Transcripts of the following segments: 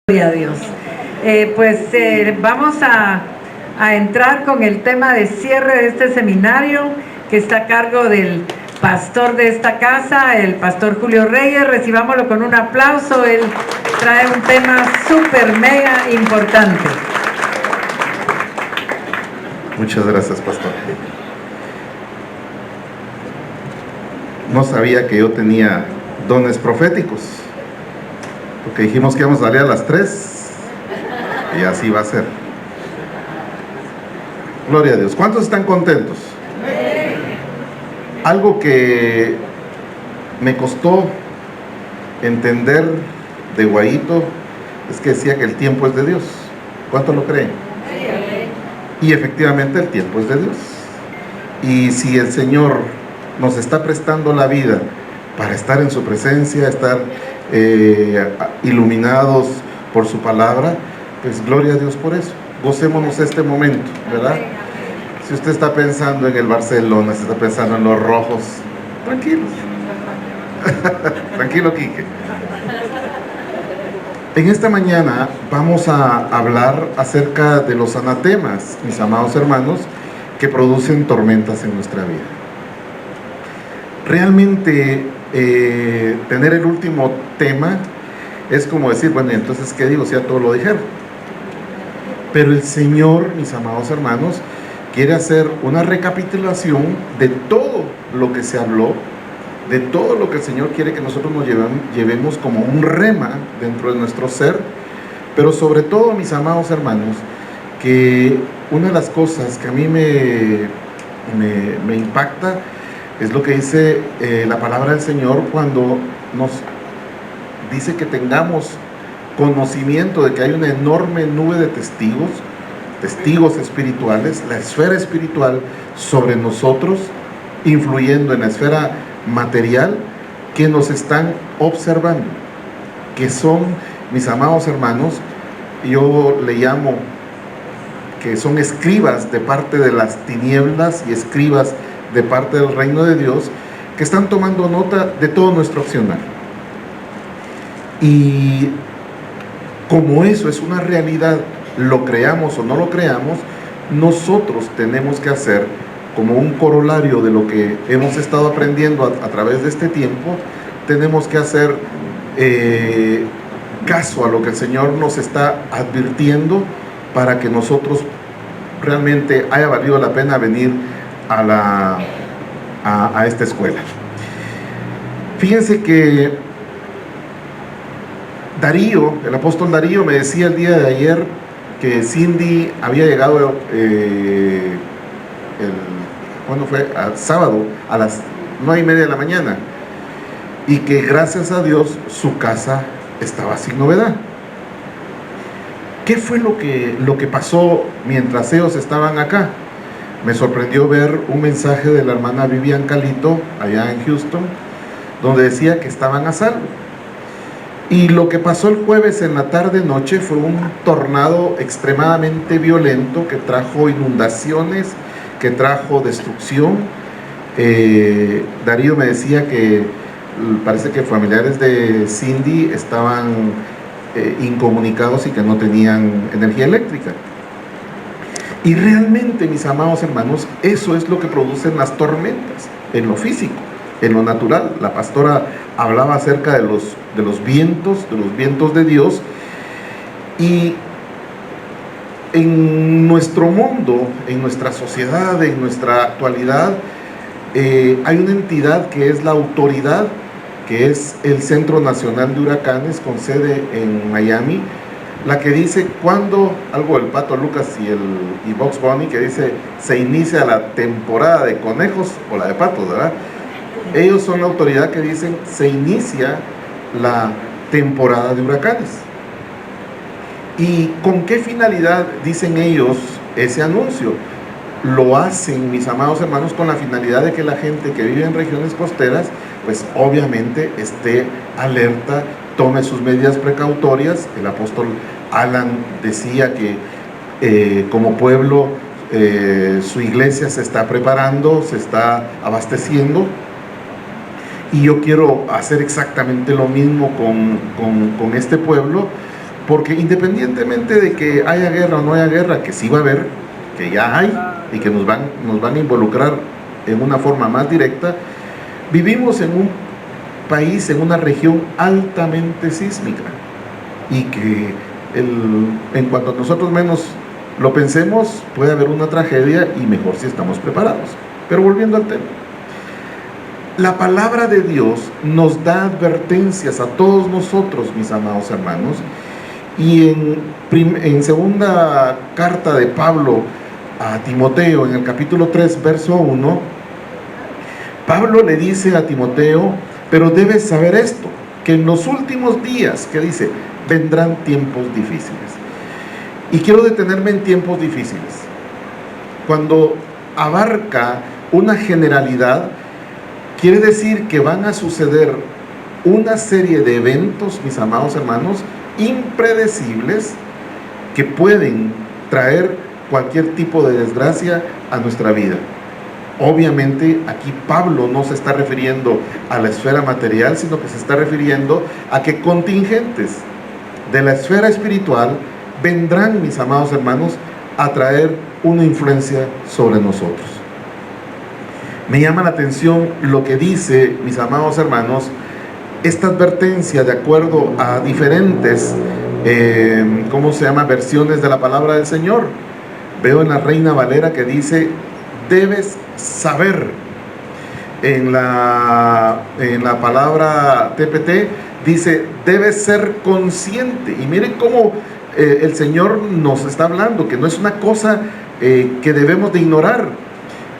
Gloria a Dios. Vamos a entrar con el tema de cierre de este seminario que está a cargo del pastor de esta casa, el pastor Julio Reyes. Recibámoslo con un aplauso. Él trae un tema súper mega importante. Muchas gracias, pastor. No sabía que yo tenía dones proféticos, porque dijimos que íbamos a salir a las 3 y así va a ser. Gloria a Dios. ¿Cuántos están contentos? Algo que me costó entender de Guayito es que decía que el tiempo es de Dios. ¿Cuántos lo creen? Y efectivamente el tiempo es de Dios. Y si el Señor nos está prestando la vida para estar en su presencia, estar iluminados por su palabra, pues gloria a Dios por eso. Gocémonos este momento, ¿verdad? Si usted está pensando en el Barcelona, si está pensando en los rojos, tranquilos. Tranquilo, Quique. En esta mañana vamos a hablar acerca de los anatemas, mis amados hermanos, que producen tormentas en nuestra vida. Realmente tener el último tema es como decir, bueno, entonces ¿qué digo? Si ya todo lo dijeron. Pero el Señor, mis amados hermanos, quiere hacer una recapitulación de todo lo que se habló, de todo lo que el Señor quiere que nosotros nos llevemos como un rema dentro de nuestro ser. Pero sobre todo, mis amados hermanos, que una de las cosas que a mí me impacta es lo que dice la palabra del Señor cuando nos dice que tengamos conocimiento de que hay una enorme nube de testigos espirituales, la esfera espiritual sobre nosotros, influyendo en la esfera material, que nos están observando, que son, mis amados hermanos, yo le llamo que son escribas de parte de las tinieblas y escribas de parte del reino de Dios, que están tomando nota de todo nuestro accionar. Y como eso es una realidad, lo creamos o no lo creamos, nosotros tenemos que hacer como un corolario de lo que hemos estado aprendiendo a través de este tiempo. Tenemos que hacer caso a lo que el Señor nos está advirtiendo para que nosotros realmente haya valido la pena venir a esta escuela. Fíjense que Darío, el apóstol Darío, me decía el día de ayer que Cindy había llegado ¿cuándo fue? El sábado a las 9:30 de la mañana, y que gracias a Dios su casa estaba sin novedad. ¿Qué fue lo que pasó mientras ellos estaban acá? Me sorprendió ver un mensaje de la hermana Vivian Calito allá en Houston, donde decía que estaban a salvo. Y lo que pasó el jueves en la tarde-noche fue un tornado extremadamente violento que trajo inundaciones, que trajo destrucción. Darío me decía que parece que familiares de Cindy estaban incomunicados y que no tenían energía eléctrica. Y realmente, mis amados hermanos, eso es lo que producen las tormentas, en lo físico, en lo natural. La pastora hablaba acerca de los vientos de Dios. Y en nuestro mundo, en nuestra sociedad, en nuestra actualidad, hay una entidad que es la autoridad, que es el Centro Nacional de Huracanes, con sede en Miami, la que dice cuando, algo del Pato Lucas y Bugs Bunny, que dice se inicia la temporada de conejos o la de patos, ¿verdad? Ellos son la autoridad que dicen se inicia la temporada de huracanes. ¿Y con qué finalidad dicen ellos ese anuncio? Lo hacen, mis amados hermanos, con la finalidad de que la gente que vive en regiones costeras, pues obviamente esté alerta, tome sus medidas precautorias. El apóstol Alan decía que como pueblo su iglesia se está preparando, se está abasteciendo. Y yo quiero hacer exactamente lo mismo con este pueblo, Porque independientemente de que haya guerra o no haya guerra, que sí va a haber, que ya hay, y que nos van a involucrar en una forma más directa, vivimos en un país, en una región altamente sísmica, y que en cuanto nosotros menos lo pensemos, puede haber una tragedia, y mejor si estamos preparados. Pero volviendo al tema, la palabra de Dios nos da advertencias a todos nosotros, mis amados hermanos, y en segunda carta de Pablo a Timoteo, en el capítulo 3, verso 1, Pablo le dice a Timoteo: pero debes saber esto, que en los últimos días, que dice, vendrán tiempos difíciles. Y quiero detenerme en tiempos difíciles. Cuando abarca una generalidad, quiere decir que van a suceder una serie de eventos, mis amados hermanos, impredecibles, que pueden traer cualquier tipo de desgracia a nuestra vida. Obviamente aquí Pablo no se está refiriendo a la esfera material, sino que se está refiriendo a que contingentes de la esfera espiritual vendrán, mis amados hermanos, a traer una influencia sobre nosotros. Me llama la atención lo que dice, mis amados hermanos, esta advertencia de acuerdo a diferentes, versiones de la palabra del Señor. Veo en la Reina Valera que dice: debes saber. En la palabra TPT dice: debes ser consciente. Y miren cómo el Señor nos está hablando, que no es una cosa que debemos de ignorar.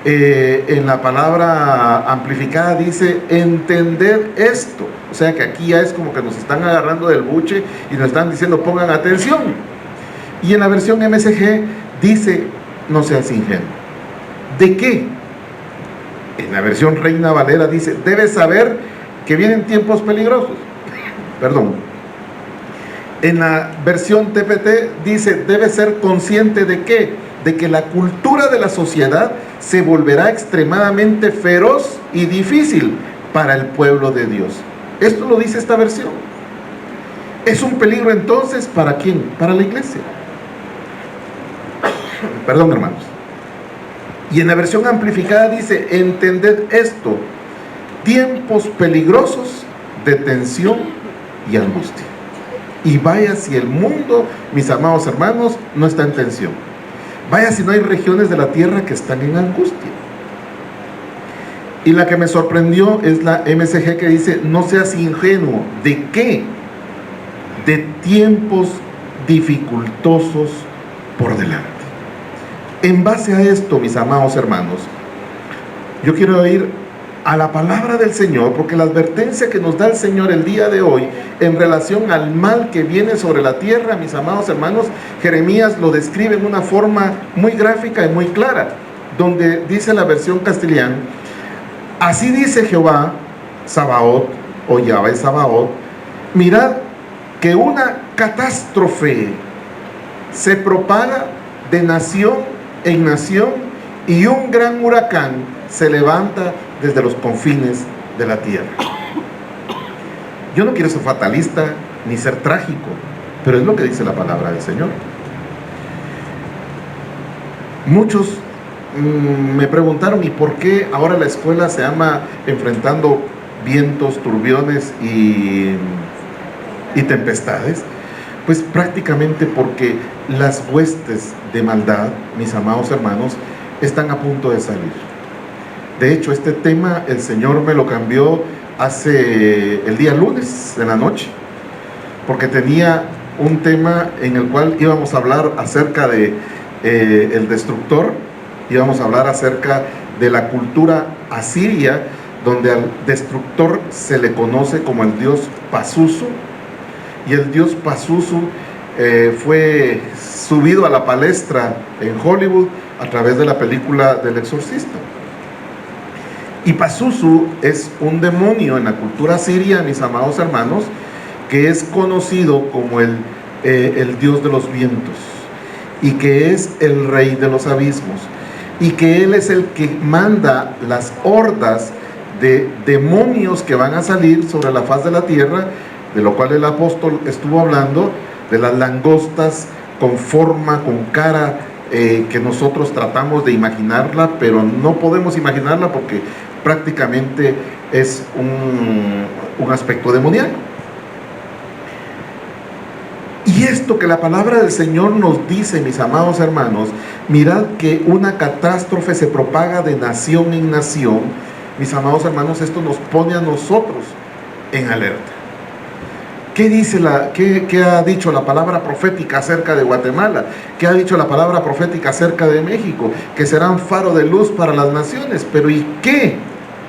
En la palabra amplificada dice: entended esto. O sea que aquí ya es como que nos están agarrando del buche y nos están diciendo: pongan atención. Y en la versión MSG dice: no seas ingenuo. ¿De qué? En la versión Reina Valera dice: debes saber que vienen tiempos peligrosos. Perdón. En la versión TPT dice: debes ser consciente de qué, de que la cultura de la sociedad se volverá extremadamente feroz y difícil para el pueblo de Dios. Esto lo dice esta versión. ¿Es un peligro entonces para quién? Para la iglesia. Perdón, hermanos. Y en la versión amplificada dice: entended esto, tiempos peligrosos de tensión y angustia. Y vaya si el mundo, mis amados hermanos, no está en tensión. Vaya si no hay regiones de la tierra que están en angustia. Y la que me sorprendió es la MSG, que dice: no seas ingenuo. ¿De qué? De tiempos dificultosos por delante. En base a esto, mis amados hermanos, yo quiero ir a la palabra del Señor, porque la advertencia que nos da el Señor el día de hoy en relación al mal que viene sobre la tierra, mis amados hermanos, Jeremías lo describe en una forma muy gráfica y muy clara, donde dice la versión castellana: así dice Jehová Sabaoth, o Yahvé Sabaoth, mirad que una catástrofe se propaga de nación en nación, y un gran huracán se levanta desde los confines de la tierra. Yo no quiero ser fatalista ni ser trágico, pero es lo que dice la palabra del Señor. Muchos me preguntaron: ¿y por qué ahora la escuela se llama Enfrentando Vientos, Turbiones y Tempestades? Pues prácticamente porque las huestes de maldad, mis amados hermanos, están a punto de salir. De hecho, este tema el Señor me lo cambió hace el día lunes en la noche, porque tenía un tema en el cual íbamos a hablar acerca de el destructor, íbamos a hablar acerca de la cultura asiria, donde al destructor se le conoce como el dios Pazuzu, y el dios Pazuzu fue subido a la palestra en Hollywood a través de la película del Exorcista. Y Pazuzu es un demonio en la cultura siria, mis amados hermanos, que es conocido como el dios de los vientos, y que es el rey de los abismos, y que él es el que manda las hordas de demonios que van a salir sobre la faz de la tierra, de lo cual el apóstol estuvo hablando, de las langostas con forma, con cara, que nosotros tratamos de imaginarla, pero no podemos imaginarla porque prácticamente es un aspecto demoníaco. Y esto que la palabra del Señor nos dice, mis amados hermanos, mirad que una catástrofe se propaga de nación en nación. Mis amados hermanos, esto nos pone a nosotros en alerta. ¿Qué ha dicho la palabra profética acerca de Guatemala? ¿Qué ha dicho la palabra profética acerca de México? Que serán faro de luz para las naciones. Pero ¿y qué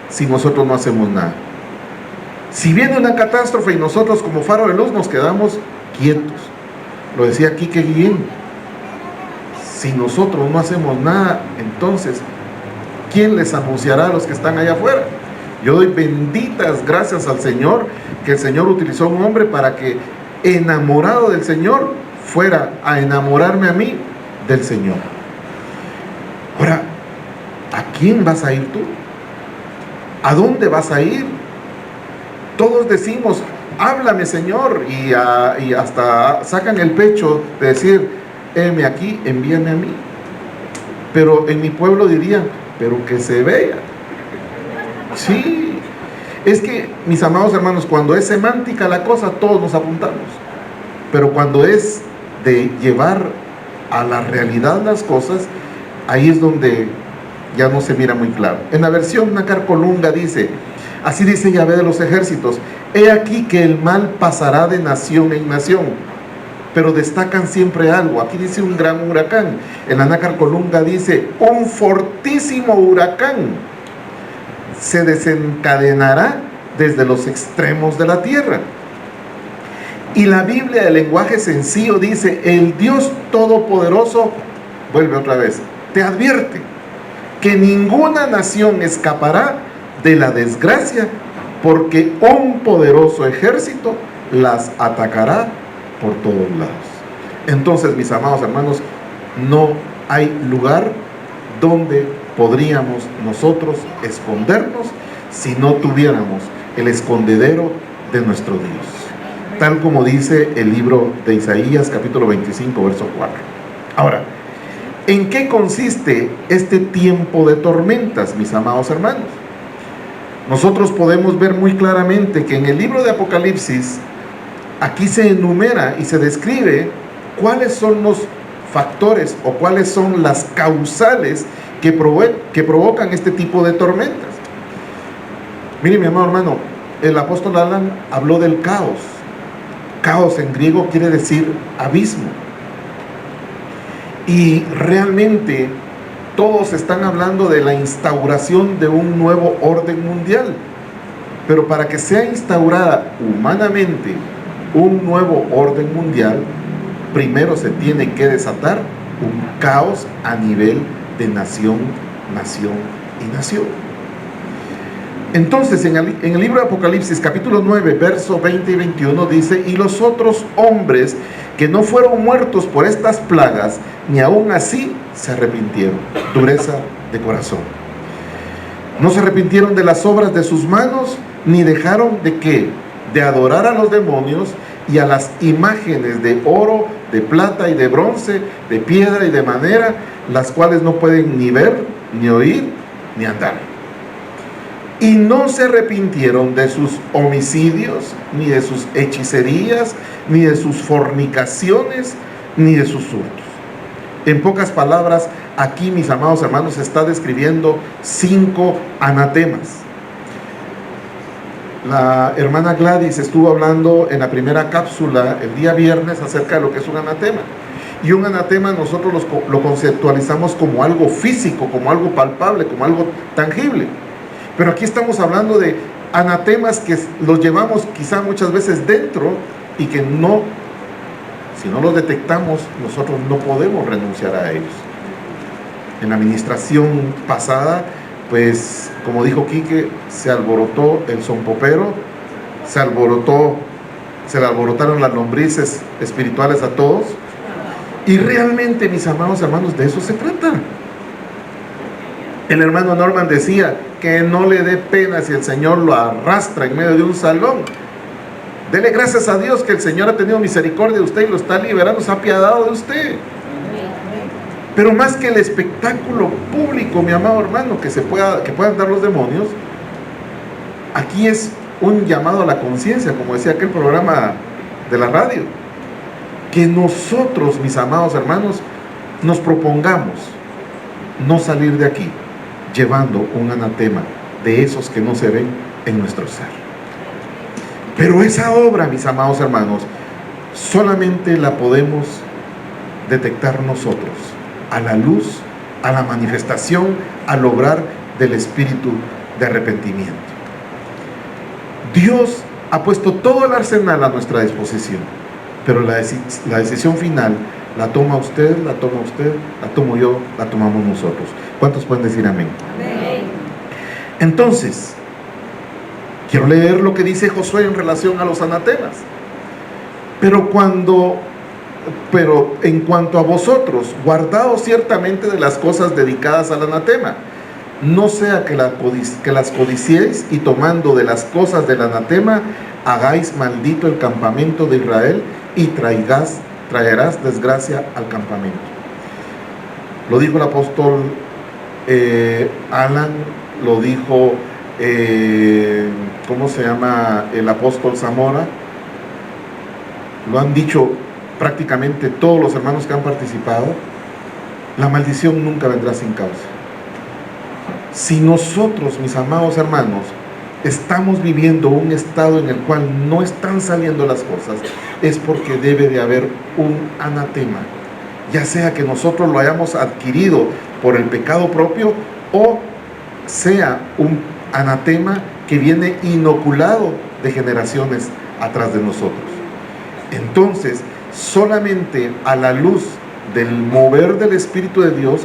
si nosotros no hacemos nada? Si viene una catástrofe y nosotros como faro de luz nos quedamos quietos. Lo decía Quique Guillén. Si nosotros no hacemos nada, entonces, ¿quién les anunciará a los que están allá afuera? Yo doy benditas gracias al Señor, que el Señor utilizó a un hombre para que, enamorado del Señor, fuera a enamorarme a mí del Señor. Ahora, ¿a quién vas a ir tú? ¿A dónde vas a ir? Todos decimos, háblame, Señor, y hasta sacan el pecho de decir, heme aquí, envíame a mí. Pero en mi pueblo dirían, pero que se vea. Sí, es que, mis amados hermanos, cuando es semántica la cosa, todos nos apuntamos. Pero cuando es de llevar a la realidad las cosas, ahí es donde ya no se mira muy claro. En la versión Nácar Colunga dice, así dice Yahvé de los ejércitos, he aquí que el mal pasará de nación en nación, pero destacan siempre algo. Aquí dice un gran huracán. En la Nácar Colunga dice, un fortísimo huracán se desencadenará desde los extremos de la tierra. Y la Biblia, de lenguaje sencillo, dice, el Dios Todopoderoso, vuelve otra vez, te advierte que ninguna nación escapará de la desgracia, porque un poderoso ejército las atacará por todos lados. Entonces, mis amados hermanos, no hay lugar donde podríamos nosotros escondernos si no tuviéramos el escondedero de nuestro Dios, tal como dice el libro de Isaías capítulo 25 verso 4. Ahora, ¿en qué consiste este tiempo de tormentas, mis amados hermanos? Nosotros podemos ver muy claramente que en el libro de Apocalipsis aquí se enumera y se describe cuáles son los factores o cuáles son las causales que provocan este tipo de tormentas. Mire, mi amado hermano, el apóstol Alan habló del caos. Caos en griego quiere decir abismo. Y realmente todos están hablando de la instauración de un nuevo orden mundial. Pero para que sea instaurada humanamente un nuevo orden mundial, primero se tiene que desatar un caos a nivel de nación, nación y nación. Entonces, en el libro de Apocalipsis, capítulo 9, verso 20 y 21, dice, y los otros hombres que no fueron muertos por estas plagas, ni aún así se arrepintieron. Dureza de corazón. No se arrepintieron de las obras de sus manos, ni dejaron de ¿qué? De adorar a los demonios y a las imágenes de oro, de plata y de bronce, de piedra y de madera, las cuales no pueden ni ver, ni oír, ni andar. Y no se arrepintieron de sus homicidios, ni de sus hechicerías, ni de sus fornicaciones, ni de sus hurtos. En pocas palabras, aquí, mis amados hermanos, se está describiendo 5 anatemas. La hermana Gladys estuvo hablando en la primera cápsula el día viernes acerca de lo que es un anatema. Y un anatema nosotros lo conceptualizamos como algo físico, como algo palpable, como algo tangible. Pero aquí estamos hablando de anatemas que los llevamos quizá muchas veces dentro y que no, si no los detectamos, nosotros no podemos renunciar a ellos. En la administración pasada, pues, como dijo Quique, se alborotó el sonpopero, se le alborotaron las lombrices espirituales a todos. Y realmente, mis amados hermanos, de eso se trata. El hermano Norman decía que no le dé pena si el Señor lo arrastra en medio de un salón. Dele gracias a Dios que el Señor ha tenido misericordia de usted y lo está liberando, se ha apiadado de usted. Pero más que el espectáculo público, mi amado hermano, que puedan dar los demonios, aquí es un llamado a la conciencia, como decía aquel programa de la radio, que nosotros, mis amados hermanos, nos propongamos no salir de aquí llevando un anatema de esos que no se ven en nuestro ser. Pero esa obra, mis amados hermanos, solamente la podemos detectar nosotros a la luz, a la manifestación, al obrar del espíritu de arrepentimiento. Dios ha puesto todo el arsenal a nuestra disposición, pero la decisión final la toma usted, la tomo yo, la tomamos nosotros. ¿Cuántos pueden decir amén? Amén. Entonces, quiero leer lo que dice Josué en relación a los anatemas. Pero en cuanto a vosotros, guardaos ciertamente de las cosas dedicadas al anatema, no sea que las codiciéis y tomando de las cosas del anatema hagáis maldito el campamento de Israel y traerás desgracia al campamento. Lo dijo el apóstol Alan, lo dijo ¿cómo se llama? El apóstol Zamora, lo han dicho prácticamente todos los hermanos que han participado. La maldición nunca vendrá sin causa. Si nosotros, mis amados hermanos, estamos viviendo un estado en el cual no están saliendo las cosas, es porque debe de haber un anatema, ya sea que nosotros lo hayamos adquirido por el pecado propio o sea un anatema que viene inoculado de generaciones atrás de nosotros. Entonces, solamente a la luz del mover del Espíritu de Dios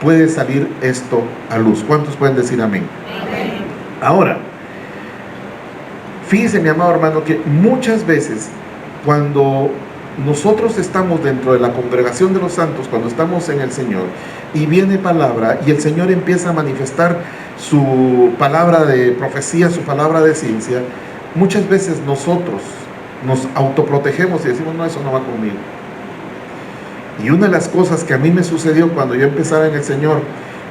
puede salir esto a luz. ¿Cuántos pueden decir amén? Amén. Ahora, fíjese, mi amado hermano, que muchas veces cuando nosotros estamos dentro de la congregación de los santos, cuando estamos en el Señor y viene palabra y el Señor empieza a manifestar su palabra de profecía, su palabra de ciencia, muchas veces nosotros nos autoprotegemos y decimos, no, eso no va conmigo. Y una de las cosas que a mí me sucedió cuando yo empezaba en el Señor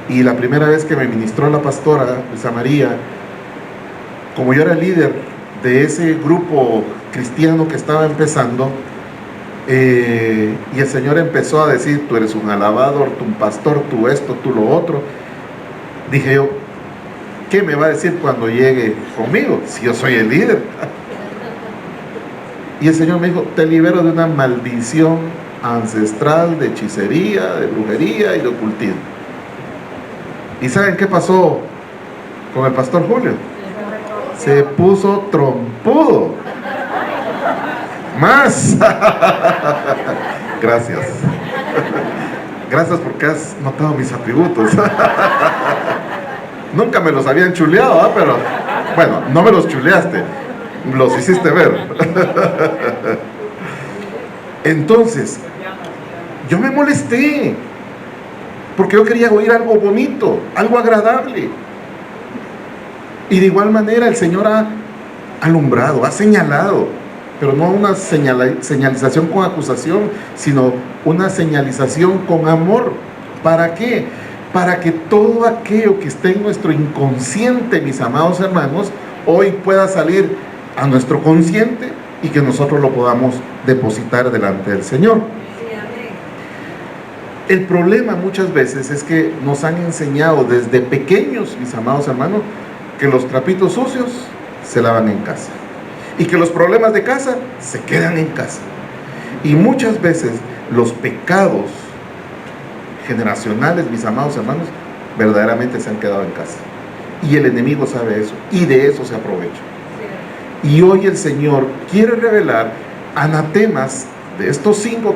y la primera vez que me ministró la pastora Luisa María, como yo era líder de ese grupo cristiano que estaba empezando, y el Señor empezó a decir, tú eres un alabador, tú un pastor, tú esto, tú lo otro, dije yo, ¿qué me va a decir cuando llegue conmigo si yo soy el líder? Y el Señor me dijo, te libero de una maldición ancestral de hechicería, de brujería y de ocultismo. ¿Y saben qué pasó con el pastor Julio? Se puso trompudo. Más. Gracias. Gracias porque has notado mis atributos. Nunca me los habían chuleado, ¿eh? Pero bueno, no me los chuleaste, los hiciste ver. Entonces, yo me molesté porque yo quería oír algo bonito, algo agradable. Y de igual manera el Señor ha alumbrado, ha señalado, pero no una señalización con acusación, sino una señalización con amor. ¿Para qué? Para que todo aquello que esté en nuestro inconsciente, mis amados hermanos, hoy pueda salir a nuestro consciente y que nosotros lo podamos depositar delante del Señor. El problema muchas veces es que nos han enseñado desde pequeños, mis amados hermanos, que los trapitos sucios se lavan en casa y que los problemas de casa se quedan en casa. Y muchas veces los pecados generacionales, mis amados hermanos, verdaderamente se han quedado en casa. Y el enemigo sabe eso y de eso se aprovecha. Y hoy el Señor quiere revelar anatemas de estos 5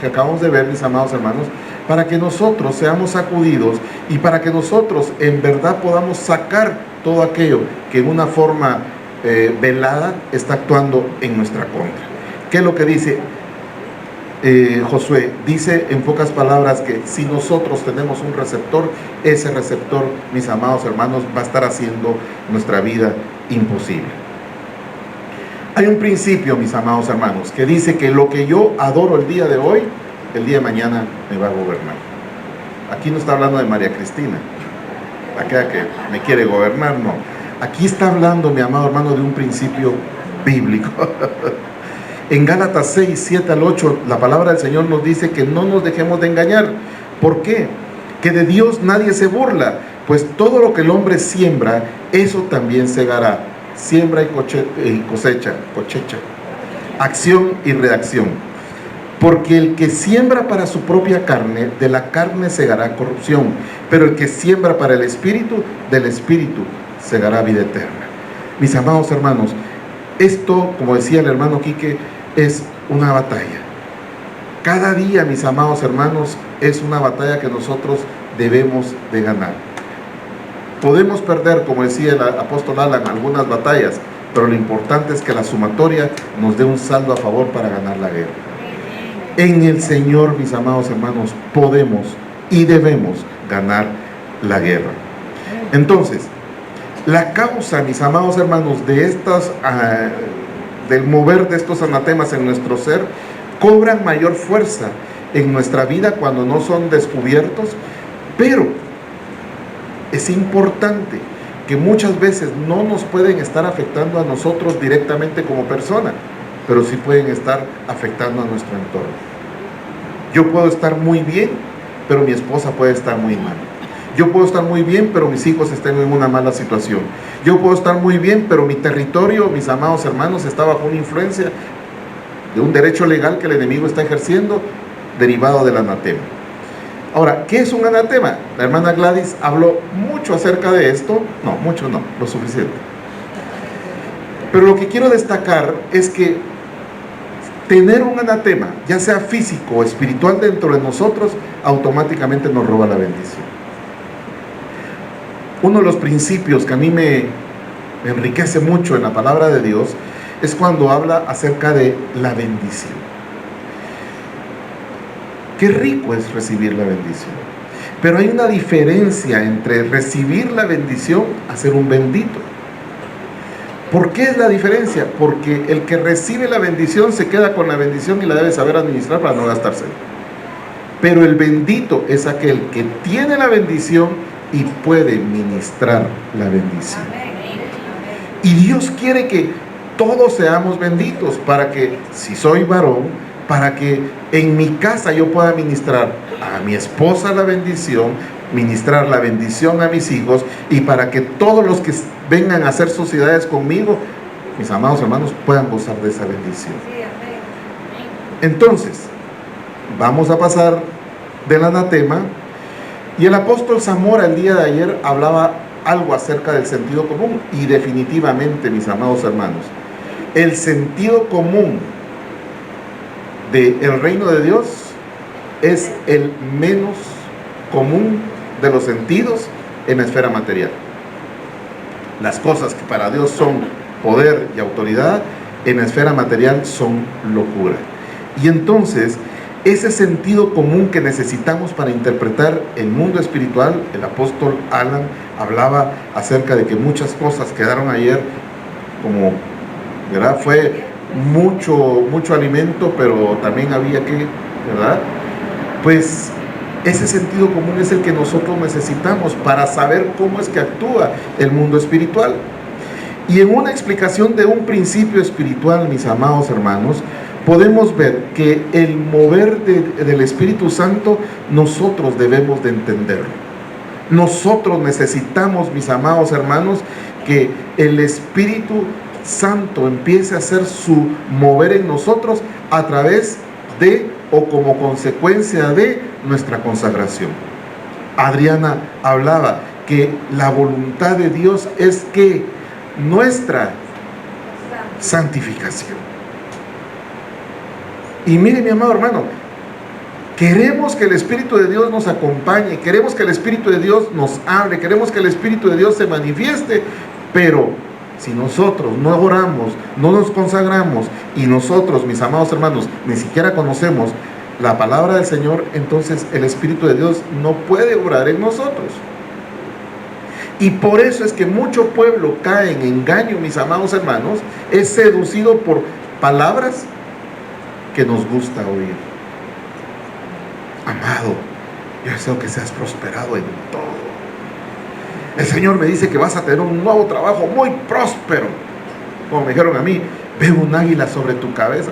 que acabamos de ver, mis amados hermanos, para que nosotros seamos sacudidos y para que nosotros en verdad podamos sacar todo aquello que en una forma velada está actuando en nuestra contra. ¿Qué es lo que dice Josué? Dice en pocas palabras que si nosotros tenemos un receptor, ese receptor, mis amados hermanos, va a estar haciendo nuestra vida imposible. Hay un principio, mis amados hermanos, que dice que lo que yo adoro el día de hoy, el día de mañana me va a gobernar. Aquí no está hablando de María Cristina, aquella que me quiere gobernar, no. Aquí está hablando, mi amado hermano, de un principio bíblico. En Gálatas 6, 7 al 8, la palabra del Señor nos dice que no nos dejemos de engañar. ¿Por qué? Que de Dios nadie se burla, pues todo lo que el hombre siembra, eso también segará. Siembra y cosecha, acción y reacción. Porque el que siembra para su propia carne, de la carne segará corrupción, pero el que siembra para el Espíritu, del Espíritu segará vida eterna. Mis amados hermanos, esto, como decía el hermano Quique, es una batalla. Cada día, mis amados hermanos, es una batalla que nosotros debemos de ganar. Podemos perder, como decía el apóstol Alan, algunas batallas, pero lo importante es que la sumatoria nos dé un saldo a favor para ganar la guerra. En el Señor, mis amados hermanos, podemos y debemos ganar la guerra. Entonces, la causa, mis amados hermanos, de estas, del mover de estos anatemas en nuestro ser, cobran mayor fuerza en nuestra vida cuando no son descubiertos, pero es importante que muchas veces no nos pueden estar afectando a nosotros directamente como persona, pero sí pueden estar afectando a nuestro entorno. Yo puedo estar muy bien, pero mi esposa puede estar muy mal. Yo puedo estar muy bien, pero mis hijos estén en una mala situación. Yo puedo estar muy bien, pero mi territorio, mis amados hermanos, está bajo una influencia de un derecho legal que el enemigo está ejerciendo, derivado del anatema. Ahora, ¿qué es un anatema? La hermana Gladys habló mucho acerca de esto. No, mucho no, lo suficiente. Pero lo que quiero destacar es que tener un anatema, ya sea físico o espiritual dentro de nosotros, automáticamente nos roba la bendición. Uno de los principios que a mí me enriquece mucho en la palabra de Dios es cuando habla acerca de la bendición. Qué rico es recibir la bendición. Pero hay una diferencia entre recibir la bendición a ser un bendito. ¿Por qué es la diferencia? Porque el que recibe la bendición se queda con la bendición y la debe saber administrar para no gastarse. Pero el bendito es aquel que tiene la bendición y puede ministrar la bendición. Y Dios quiere que todos seamos benditos para que, si soy varón, para que en mi casa yo pueda ministrar a mi esposa la bendición, ministrar la bendición a mis hijos, y para que todos los que vengan a hacer sociedades conmigo, mis amados hermanos, puedan gozar de esa bendición. Entonces, vamos a pasar del anatema, y el apóstol Zamora el día de ayer hablaba algo acerca del sentido común, y definitivamente, mis amados hermanos, el sentido común del reino de Dios es el menos común de los sentidos en la esfera material. Las cosas que para Dios son poder y autoridad, en la esfera material son locura. Y entonces, ese sentido común que necesitamos para interpretar el mundo espiritual, el apóstol Alan hablaba acerca de que muchas cosas quedaron ayer como, ¿verdad? Fue mucho alimento, pero también había que, ¿verdad? Pues ese sentido común es el que nosotros necesitamos para saber cómo es que actúa el mundo espiritual. Y en una explicación de un principio espiritual, mis amados hermanos, podemos ver que el mover del Espíritu Santo nosotros debemos de entenderlo. Nosotros necesitamos, mis amados hermanos, que el Espíritu Santo empiece a hacer su mover en nosotros a través de o como consecuencia de nuestra consagración. Adriana hablaba que la voluntad de Dios es que nuestra santificación. Y mire, mi amado hermano, queremos que el Espíritu de Dios nos acompañe, queremos que el Espíritu de Dios nos hable, queremos que el Espíritu de Dios se manifieste, pero si nosotros no oramos, no nos consagramos, y nosotros, mis amados hermanos, ni siquiera conocemos la palabra del Señor, entonces el Espíritu de Dios no puede obrar en nosotros. Y por eso es que mucho pueblo cae en engaño, mis amados hermanos, es seducido por palabras que nos gusta oír. Amado, yo deseo que seas prosperado en todo. El Señor me dice que vas a tener un nuevo trabajo muy próspero. Como me dijeron a mí, veo un águila sobre tu cabeza.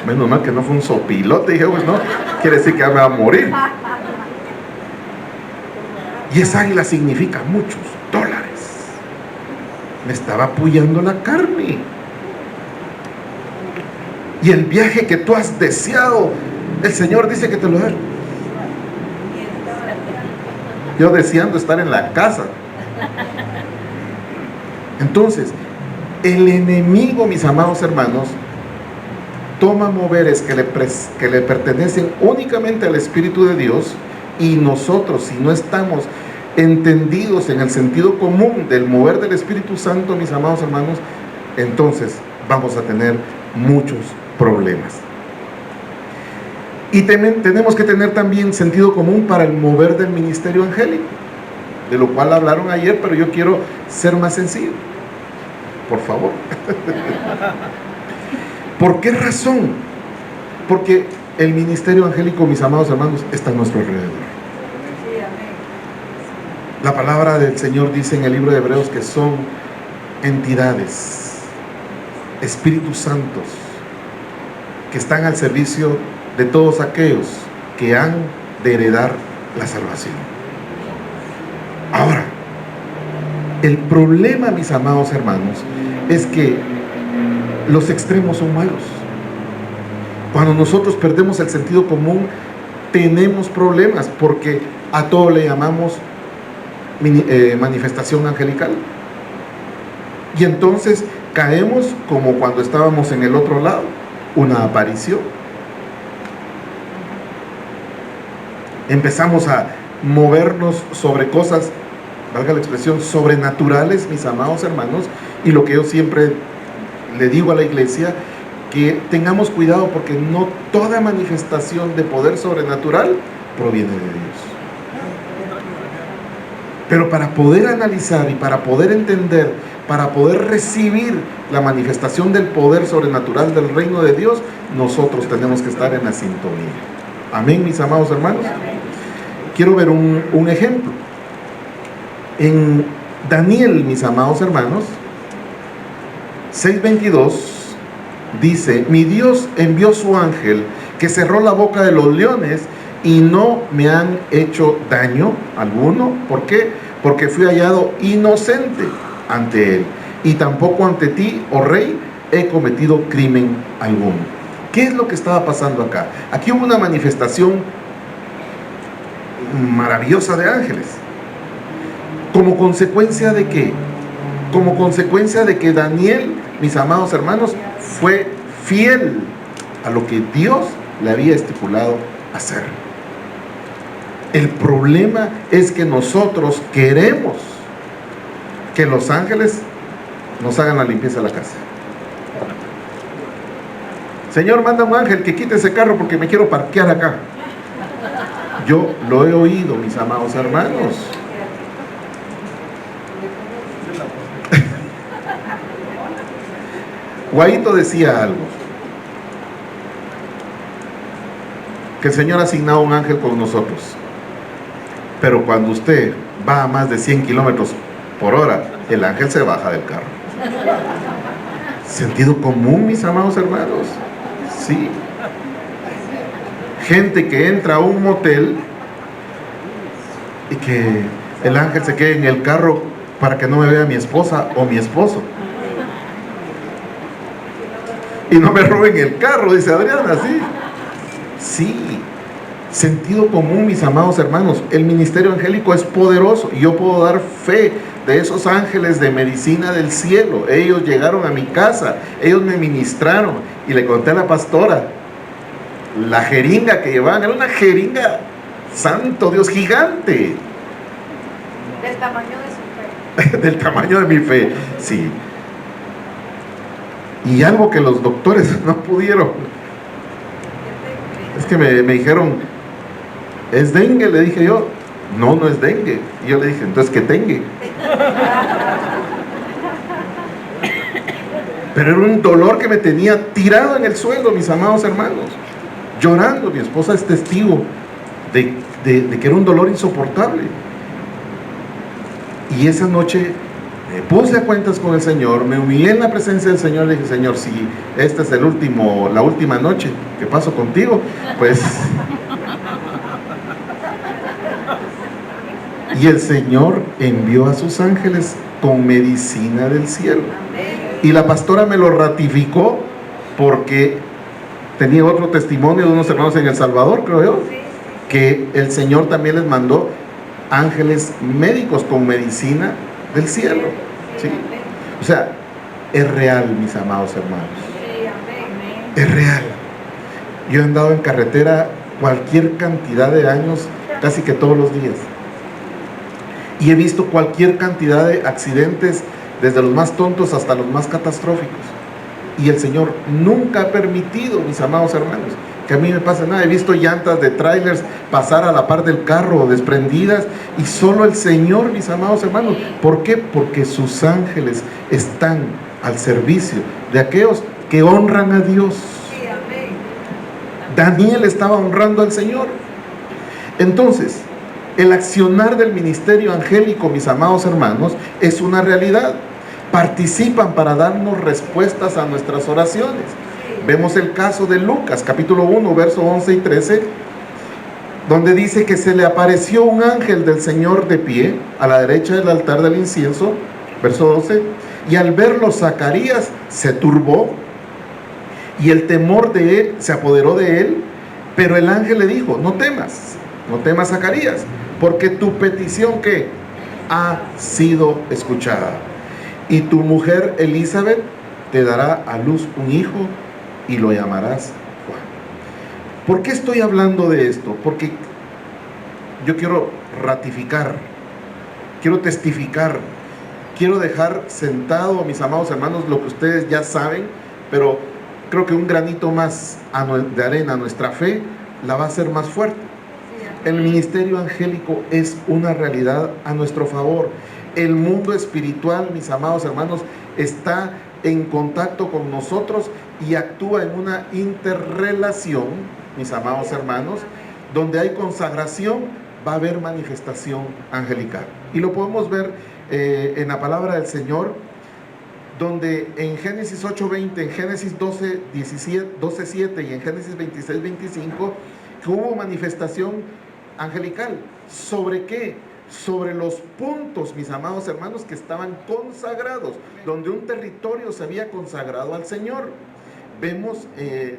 Menos mal que no fue un sopilote. Dije, pues no, quiere decir que me va a morir. Y esa águila significa muchos dólares. Me estaba apoyando la carne. Y el viaje que tú has deseado, el Señor dice que te lo da. Yo deseando estar en la casa. Entonces, el enemigo, mis amados hermanos, toma moveres que le pertenecen únicamente al Espíritu de Dios, y nosotros, si no estamos entendidos en el sentido común del mover del Espíritu Santo, mis amados hermanos, entonces vamos a tener muchos problemas. Y tenemos que tener también sentido común para el mover del ministerio angélico, de lo cual hablaron ayer, pero yo quiero ser más sencillo, por favor. ¿Por qué razón? Porque el ministerio angélico, mis amados hermanos, está a nuestro alrededor. La palabra del Señor dice en el libro de Hebreos que son entidades, espíritus santos, que están al servicio de todos aquellos que han de heredar la salvación. Ahora, el problema, mis amados hermanos, es que los extremos son malos. Cuando nosotros perdemos el sentido común, tenemos problemas, porque a todo le llamamos manifestación angelical. Y entonces caemos como cuando estábamos en el otro lado, una aparición. Empezamos a movernos sobre cosas, valga la expresión, sobrenaturales, mis amados hermanos, y lo que yo siempre le digo a la iglesia, que tengamos cuidado, porque no toda manifestación de poder sobrenatural proviene de Dios. Pero para poder analizar y para poder entender, para poder recibir la manifestación del poder sobrenatural del reino de Dios, nosotros tenemos que estar en la sintonía. Amén, mis amados hermanos. Quiero ver un ejemplo. En Daniel, mis amados hermanos, 6:22 dice: mi Dios envió su ángel que cerró la boca de los leones y no me han hecho daño alguno. ¿Por qué? Porque fui hallado inocente ante él, y tampoco ante ti, oh rey, he cometido crimen alguno. ¿Qué es lo que estaba pasando acá? Aquí hubo una manifestación maravillosa de ángeles. ¿Como consecuencia de qué? Como consecuencia de que Daniel, mis amados hermanos, fue fiel a lo que Dios le había estipulado hacer. El problema es que nosotros queremos que los ángeles nos hagan la limpieza de la casa. Señor, manda un ángel que quite ese carro porque me quiero parquear acá. Yo lo he oído, mis amados hermanos. Guaito decía algo, que el Señor ha asignado un ángel con nosotros, pero cuando usted va a más de 100 kilómetros por hora, el ángel se baja del carro. Sentido común, mis amados hermanos. Sí. Gente que entra a un motel y que el ángel se quede en el carro para que no me vea mi esposa o mi esposo. Y no me roben el carro, dice Adriana, ¿sí? Sí. Sentido común, mis amados hermanos. El ministerio angélico es poderoso y yo puedo dar fe de esos ángeles de medicina del cielo. Ellos llegaron a mi casa, ellos me ministraron, y le conté a la pastora la jeringa que llevaban. Era una jeringa, santo Dios, gigante. Del tamaño de su fe. Del tamaño de mi fe, sí. Y algo que los doctores no pudieron. Es que me dijeron, es dengue, le dije yo. No, no es dengue. Y yo le dije, entonces, ¿qué dengue? Pero era un dolor que me tenía tirado en el suelo, mis amados hermanos, llorando. Mi esposa es testigo de que era un dolor insoportable. Y esa noche me puse a cuentas con el Señor, me humillé en la presencia del Señor, le dije, Señor, si esta es la última noche que paso contigo, pues... Y el Señor envió a sus ángeles con medicina del cielo. Y la pastora me lo ratificó porque tenía otro testimonio de unos hermanos en El Salvador, creo yo, que el Señor también les mandó ángeles médicos con medicina del cielo, ¿sí? O sea, es real, mis amados hermanos, es real. Yo he andado en carretera cualquier cantidad de años, casi que todos los días, y he visto cualquier cantidad de accidentes, desde los más tontos hasta los más catastróficos, y el Señor nunca ha permitido, mis amados hermanos, que a mí me pase nada. He visto llantas de trailers pasar a la par del carro desprendidas, y solo el Señor, mis amados hermanos. ¿Por qué? Porque sus ángeles están al servicio de aquellos que honran a Dios. Daniel estaba honrando al Señor. Entonces, el accionar del ministerio angélico, mis amados hermanos, es una realidad. Participan para darnos respuestas a nuestras oraciones. Vemos el caso de Lucas, capítulo 1, versos 11 y 13, donde dice que se le apareció un ángel del Señor de pie a la derecha del altar del incienso, verso 12, y al verlo Zacarías se turbó y el temor de él se apoderó de él, pero el ángel le dijo, no temas Zacarías, porque tu petición que ha sido escuchada, y tu mujer Elizabeth te dará a luz un hijo y lo llamarás Juan. ¿Por qué estoy hablando de esto? Porque yo quiero ratificar, quiero testificar, quiero dejar sentado, mis amados hermanos, lo que ustedes ya saben, pero creo que un granito más de arena a nuestra fe la va a hacer más fuerte. El ministerio angélico es una realidad a nuestro favor. El mundo espiritual, mis amados hermanos, está en contacto con nosotros y actúa en una interrelación, mis amados hermanos. Donde hay consagración, va a haber manifestación angelical. Y lo podemos ver en la palabra del Señor, donde en Génesis 8:20, en Génesis 12:7 y en Génesis 26:25, que hubo manifestación angelical. ¿Sobre qué? Sobre los puntos, mis amados hermanos, que estaban consagrados, donde un territorio se había consagrado al Señor. Vemos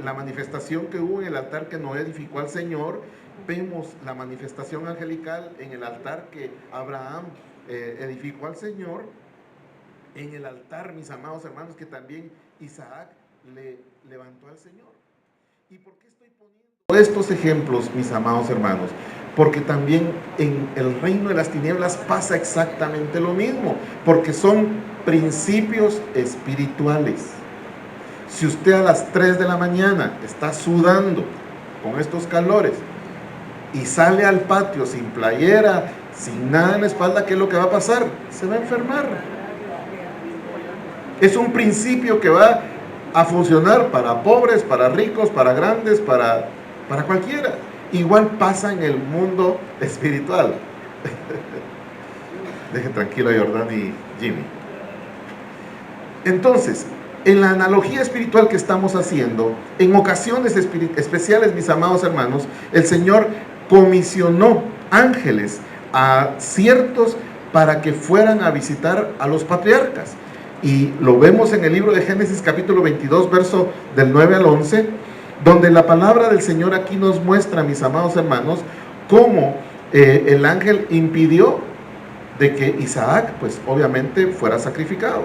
la manifestación que hubo en el altar que Noé edificó al Señor. Vemos la manifestación angelical en el altar que Abraham edificó al Señor. En el altar, mis amados hermanos, que también Isaac le levantó al Señor. ¿Y por qué estoy poniendo estos ejemplos, mis amados hermanos? Porque también en el reino de las tinieblas pasa exactamente lo mismo, porque son principios espirituales. Si usted a las 3 de la mañana está sudando con estos calores y sale al patio sin playera, sin nada en la espalda, ¿qué es lo que va a pasar? Se va a enfermar. Es un principio que va a funcionar para pobres, para ricos, para grandes, para cualquiera. Igual pasa en el mundo espiritual. Deje tranquilo a Jordán y Jimmy. Entonces, en la analogía espiritual que estamos haciendo, en ocasiones especiales, mis amados hermanos, el Señor comisionó ángeles a ciertos para que fueran a visitar a los patriarcas. Y lo vemos en el libro de Génesis capítulo 22, verso del 9 al 11, donde la palabra del Señor aquí nos muestra, mis amados hermanos, cómo el ángel impidió de que Isaac, pues obviamente, fuera sacrificado.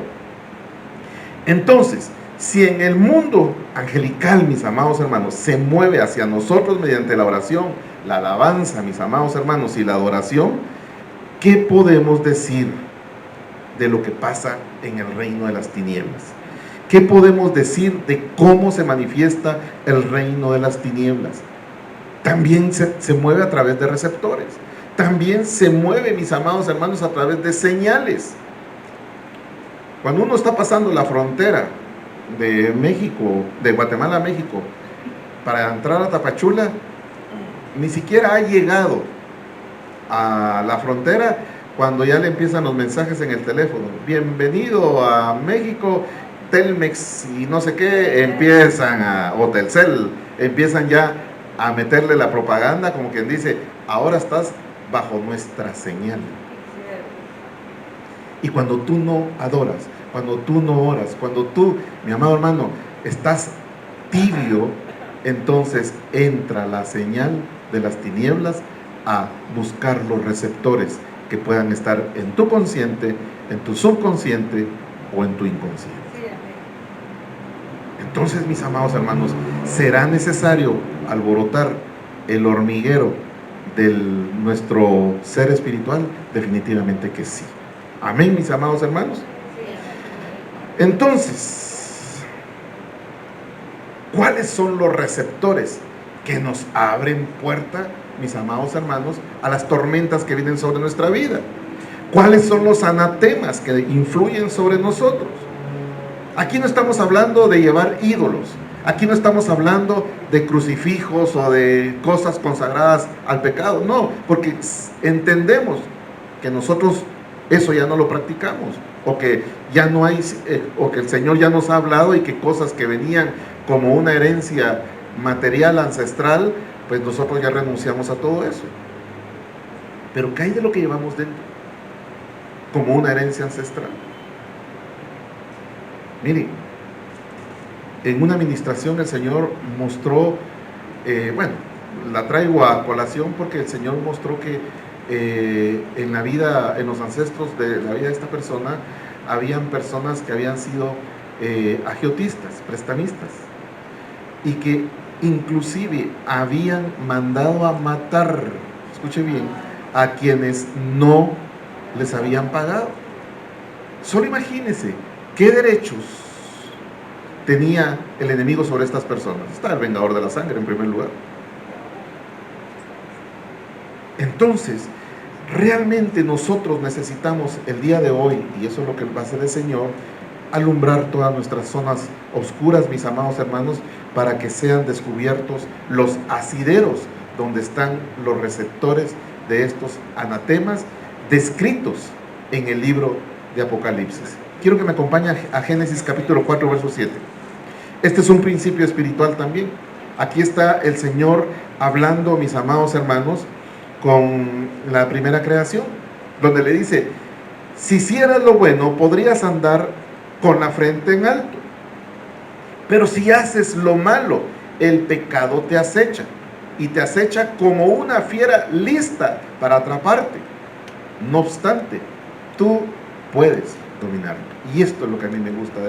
Entonces, si en el mundo angelical, mis amados hermanos, se mueve hacia nosotros mediante la oración, la alabanza, mis amados hermanos, y la adoración, ¿qué podemos decir de lo que pasa en el reino de las tinieblas? ¿Qué podemos decir de cómo se manifiesta el reino de las tinieblas? También se mueve a través de receptores. también se mueve, mis amados hermanos, a través de señales. Cuando uno está pasando la frontera de México, de Guatemala a México, para entrar a Tapachula, ni siquiera ha llegado a la frontera cuando ya le empiezan los mensajes en el teléfono. Bienvenido a México, Telmex y no sé qué, o Telcel, empiezan ya a meterle la propaganda, como quien dice, ahora estás bajo nuestra señal. Y cuando tú no adoras, cuando tú no oras, cuando tú, mi amado hermano, estás tibio, entonces entra la señal de las tinieblas a buscar los receptores que puedan estar en tu consciente, en tu subconsciente o en tu inconsciente. Entonces, mis amados hermanos, ¿será necesario alborotar el hormiguero de nuestro ser espiritual? Definitivamente que sí. Amén, mis amados hermanos. Entonces, ¿cuáles son los receptores que nos abren puerta, mis amados hermanos, a las tormentas que vienen sobre nuestra vida? ¿Cuáles son los anatemas que influyen sobre nosotros? Aquí no estamos hablando de llevar ídolos, aquí no estamos hablando de crucifijos o de cosas consagradas al pecado, no, porque entendemos que nosotros eso ya no lo practicamos, o que ya no hay, o que el Señor ya nos ha hablado y que cosas que venían como una herencia material ancestral, pues nosotros ya renunciamos a todo eso. Pero ¿qué hay de lo que llevamos dentro? Como una herencia ancestral. Mire, en una administración el Señor mostró, la traigo a colación porque el Señor mostró que en la vida, en los ancestros de la vida de esta persona, habían personas que habían sido agiotistas, prestamistas, y que inclusive habían mandado a matar, escuche bien, a quienes no les habían pagado. Solo imagínense qué derechos tenía el enemigo sobre estas personas. Está el vengador de la sangre en primer lugar. Entonces, realmente nosotros necesitamos el día de hoy, y eso es lo que va a hacer el Señor, alumbrar todas nuestras zonas oscuras, mis amados hermanos, para que sean descubiertos los asideros donde están los receptores de estos anatemas descritos en el libro de Apocalipsis. Quiero que me acompañe a Génesis capítulo 4, verso 7. Este es un principio espiritual también. Aquí está el Señor hablando, mis amados hermanos, con la primera creación, donde le dice: si hicieras lo bueno, podrías andar con la frente en alto, pero si haces lo malo, el pecado te acecha, y te acecha como una fiera lista para atraparte. No obstante, tú puedes dominarlo. Y esto es lo que a mí me gusta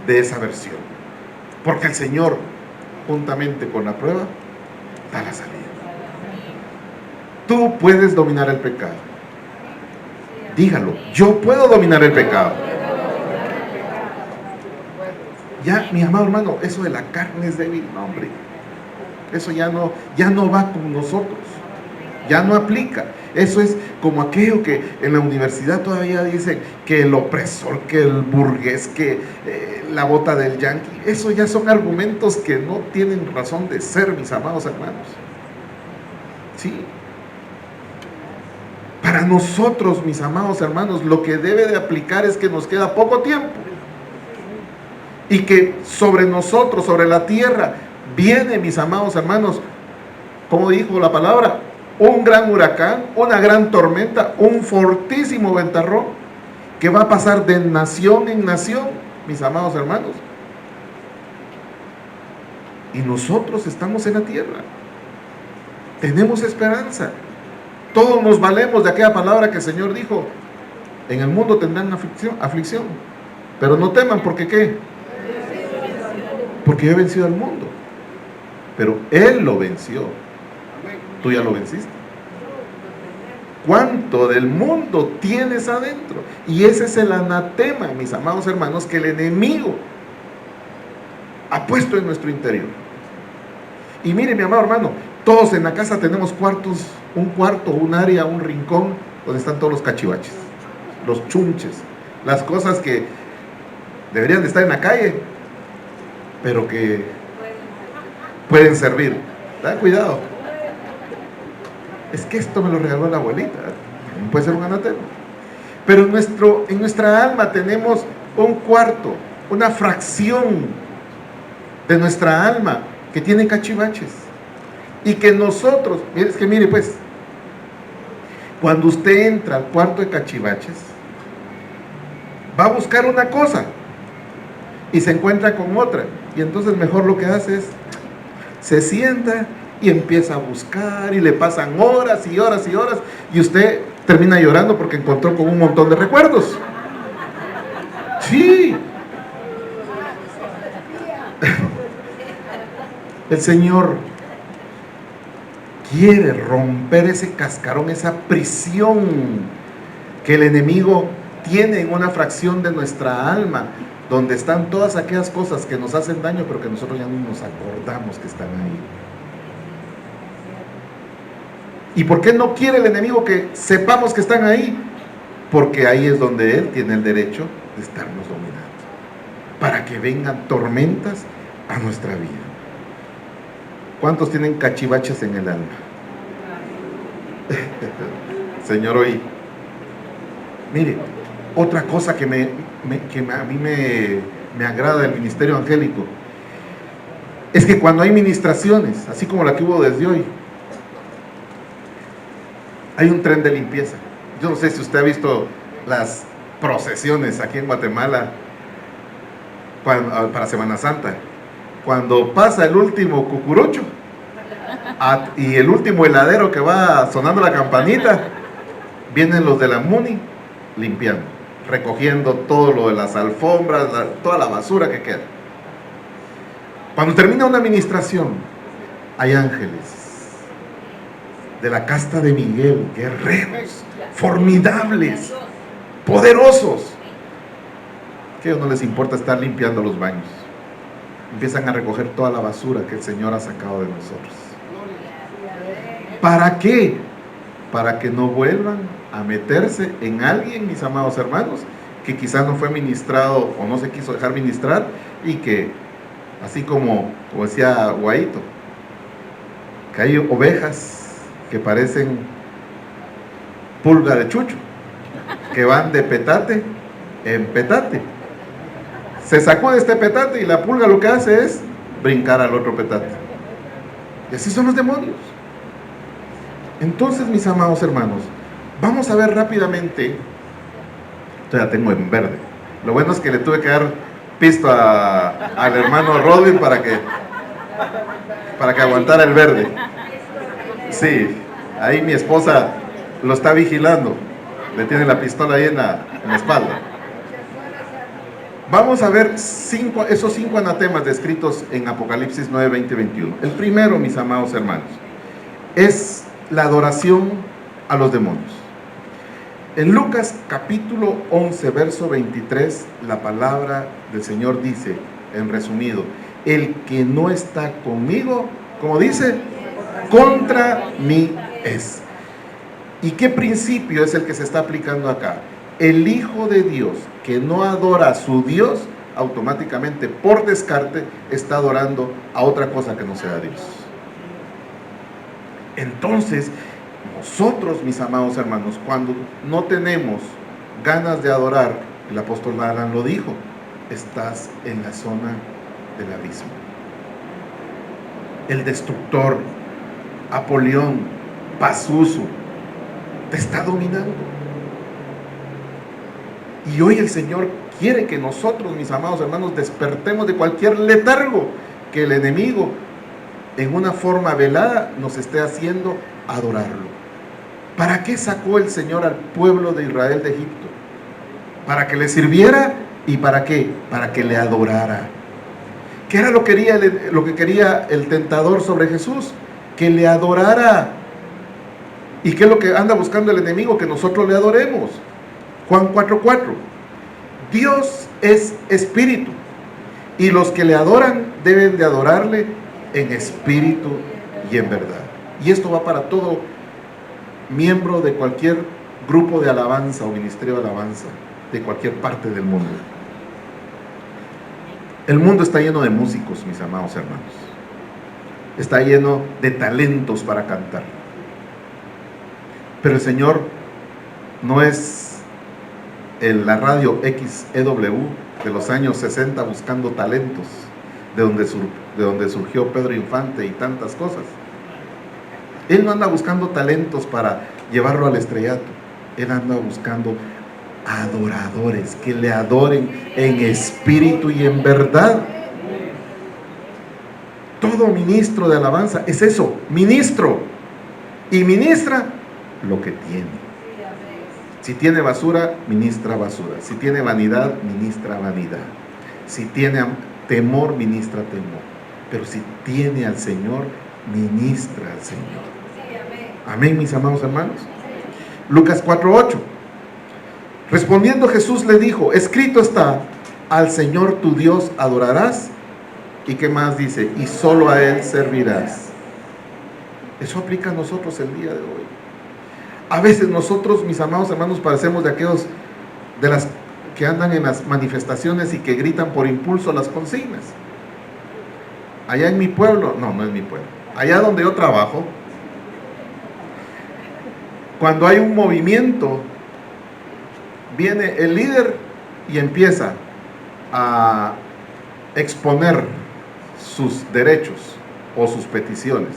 de esa versión, porque el Señor, juntamente con la prueba, da la salida. Tú puedes dominar el pecado. Dígalo: yo puedo dominar el pecado. Ya, mi amado hermano, eso de la carne es débil, no, hombre. Eso ya no va con nosotros, ya no aplica. Eso es como aquello que en la universidad todavía dicen que el opresor, que el burgués, que la bota del yanqui. Eso ya son argumentos que no tienen razón de ser, mis amados hermanos. Sí. Para nosotros, mis amados hermanos, lo que debe de aplicar es que nos queda poco tiempo, y que sobre nosotros, sobre la tierra, viene, mis amados hermanos, como dijo la palabra, un gran huracán, una gran tormenta, un fortísimo ventarrón que va a pasar de nación en nación, mis amados hermanos. Y nosotros estamos en la tierra, tenemos esperanza. Todos nos valemos de aquella palabra que el Señor dijo: en el mundo tendrán aflicción, pero no teman, porque ¿qué? Porque yo he vencido al mundo. Pero Él lo venció. Tú ya lo venciste. ¿Cuánto del mundo tienes adentro? Y ese es el anatema, mis amados hermanos, que el enemigo ha puesto en nuestro interior. Y mire, mi amado hermano, Todos en la casa tenemos cuartos, un cuarto, un área, un rincón donde están todos los cachivaches, los chunches, las cosas que deberían de estar en la calle, pero que pueden servir. Ten cuidado. Es que esto me lo regaló la abuelita, puede ser un anatema. Pero en nuestra alma tenemos un cuarto, una fracción de nuestra alma que tiene cachivaches. Y que nosotros, mire pues, cuando usted entra al cuarto de cachivaches, va a buscar una cosa y se encuentra con otra. Y entonces mejor lo que hace es, se sienta y empieza a buscar y le pasan horas y horas y horas. Y usted termina llorando porque encontró con un montón de recuerdos. Sí. El Señor quiere romper ese cascarón, esa prisión que el enemigo tiene en una fracción de nuestra alma, donde están todas aquellas cosas que nos hacen daño, pero que nosotros ya no nos acordamos que están ahí. ¿Y por qué no quiere el enemigo que sepamos que están ahí? Porque ahí es donde él tiene el derecho de estarnos dominando, para que vengan tormentas a nuestra vida. ¿Cuántos tienen cachivaches en el alma? Señor, hoy, mire, otra cosa que a mí me agrada del ministerio angélico es que cuando hay ministraciones, así como la que hubo desde hoy, hay un tren de limpieza. Yo no sé si usted ha visto las procesiones aquí en Guatemala para Semana Santa, cuando pasa el último cucurucho y el último heladero que va sonando la campanita, vienen los de la MUNI limpiando, recogiendo todo lo de las alfombras, toda la basura que queda. Cuando termina una administración, hay ángeles de la casta de Miguel, guerreros, formidables, poderosos, que a ellos no les importa estar limpiando los baños. Empiezan a recoger toda la basura que el Señor ha sacado de nosotros. ¿Para qué? Para que no vuelvan a meterse en alguien, mis amados hermanos, que quizás no fue ministrado o no se quiso dejar ministrar, y que, así como decía Guaito, que hay ovejas que parecen pulga de chucho, que van de petate en petate. Se sacude este petate y la pulga lo que hace es brincar al otro petate. Y así son los demonios. Entonces, mis amados hermanos, vamos a ver rápidamente. Todavía tengo en verde. Lo bueno es que le tuve que dar pisto al hermano Rodri para que aguantara el verde. Sí, ahí mi esposa lo está vigilando. Le tiene la pistola ahí en la espalda. Vamos a ver esos 5 anatemas descritos en Apocalipsis 9, 20, 21. El primero, mis amados hermanos, es la adoración a los demonios. En Lucas capítulo 11, verso 23, la palabra del Señor dice, en resumido, el que no está conmigo, como dice, contra mí es. ¿Y qué principio es el que se está aplicando acá? El Hijo de Dios que no adora a su Dios, automáticamente, por descarte, está adorando a otra cosa que no sea Dios. Entonces, nosotros, mis amados hermanos, cuando no tenemos ganas de adorar, el apóstol Alan lo dijo, estás en la zona del abismo. El destructor, Apolión, Pazuzu, te está dominando. Y hoy el Señor quiere que nosotros, mis amados hermanos, despertemos de cualquier letargo que el enemigo, en una forma velada, nos esté haciendo adorarlo. ¿Para qué sacó el Señor al pueblo de Israel de Egipto? Para que le sirviera. ¿Y para qué? Para que le adorara. ¿Qué era lo que quería el tentador sobre Jesús? Que le adorara. ¿Y qué es lo que anda buscando el enemigo? Que nosotros le adoremos. Juan 4:4. Dios es espíritu, y los que le adoran deben de adorarle en espíritu y en verdad. Y esto va para todo miembro de cualquier grupo de alabanza o ministerio de alabanza de cualquier parte del mundo. El mundo está lleno de músicos, mis amados hermanos. Está lleno de talentos para cantar. Pero el Señor no es la radio XEW de los años 60 buscando talentos, de donde surgió Pedro Infante y tantas cosas. Él no anda buscando talentos para llevarlo al estrellato. Él anda buscando adoradores que le adoren en espíritu y en verdad. Todo ministro de alabanza es eso, ministro, y ministra lo que tiene. Si tiene basura, ministra basura. Si tiene vanidad, ministra vanidad. Si tiene temor, ministra temor. Pero si tiene al Señor, ministra al Señor. Amén, mis amados hermanos. Lucas 4:8. Respondiendo Jesús le dijo, escrito está, al Señor tu Dios adorarás. ¿Y qué más dice? Y solo a Él servirás. Eso aplica a nosotros el día de hoy. A veces nosotros, mis amados hermanos, parecemos de aquellos de las que andan en las manifestaciones y que gritan por impulso las consignas. Allá en mi pueblo, no es mi pueblo, allá donde yo trabajo, cuando hay un movimiento, viene el líder y empieza a exponer sus derechos o sus peticiones.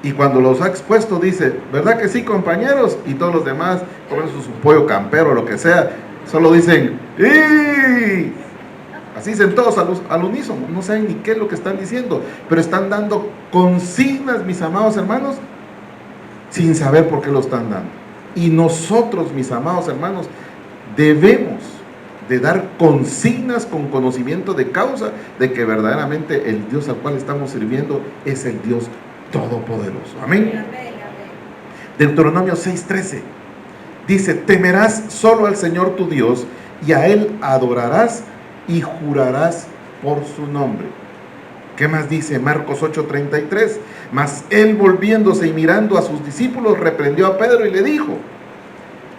Y cuando los ha expuesto dice, ¿verdad que sí, compañeros? Y todos los demás, comen su pollo campero o lo que sea, solo dicen ¡y! Así dicen todos al unísono, no saben ni qué es lo que están diciendo, pero están dando consignas, mis amados hermanos, sin saber por qué lo están dando. Y nosotros, mis amados hermanos, debemos de dar consignas con conocimiento de causa de que verdaderamente el Dios al cual estamos sirviendo es el Dios todopoderoso. Amén. Deuteronomio 6:13 dice, temerás solo al Señor tu Dios y a Él adorarás y jurarás por su nombre. ¿Qué más dice? Marcos 8:33, mas Él volviéndose y mirando a sus discípulos reprendió a Pedro y le dijo,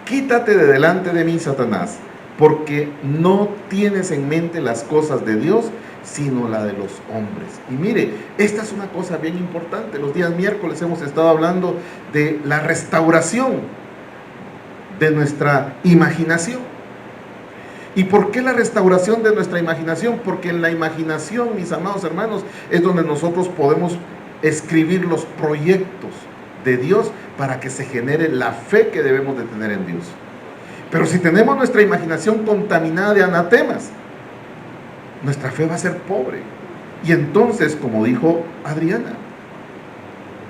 quítate de delante de mí, Satanás, porque no tienes en mente las cosas de Dios, sino la de los hombres. Y mire, esta es una cosa bien importante. Los días miércoles hemos estado hablando de la restauración de nuestra imaginación. ¿Y por qué la restauración de nuestra imaginación? Porque en la imaginación, mis amados hermanos, es donde nosotros podemos escribir los proyectos de Dios para que se genere la fe que debemos de tener en Dios. Pero si tenemos nuestra imaginación contaminada de anatemas, nuestra fe va a ser pobre. Y entonces, como dijo Adriana,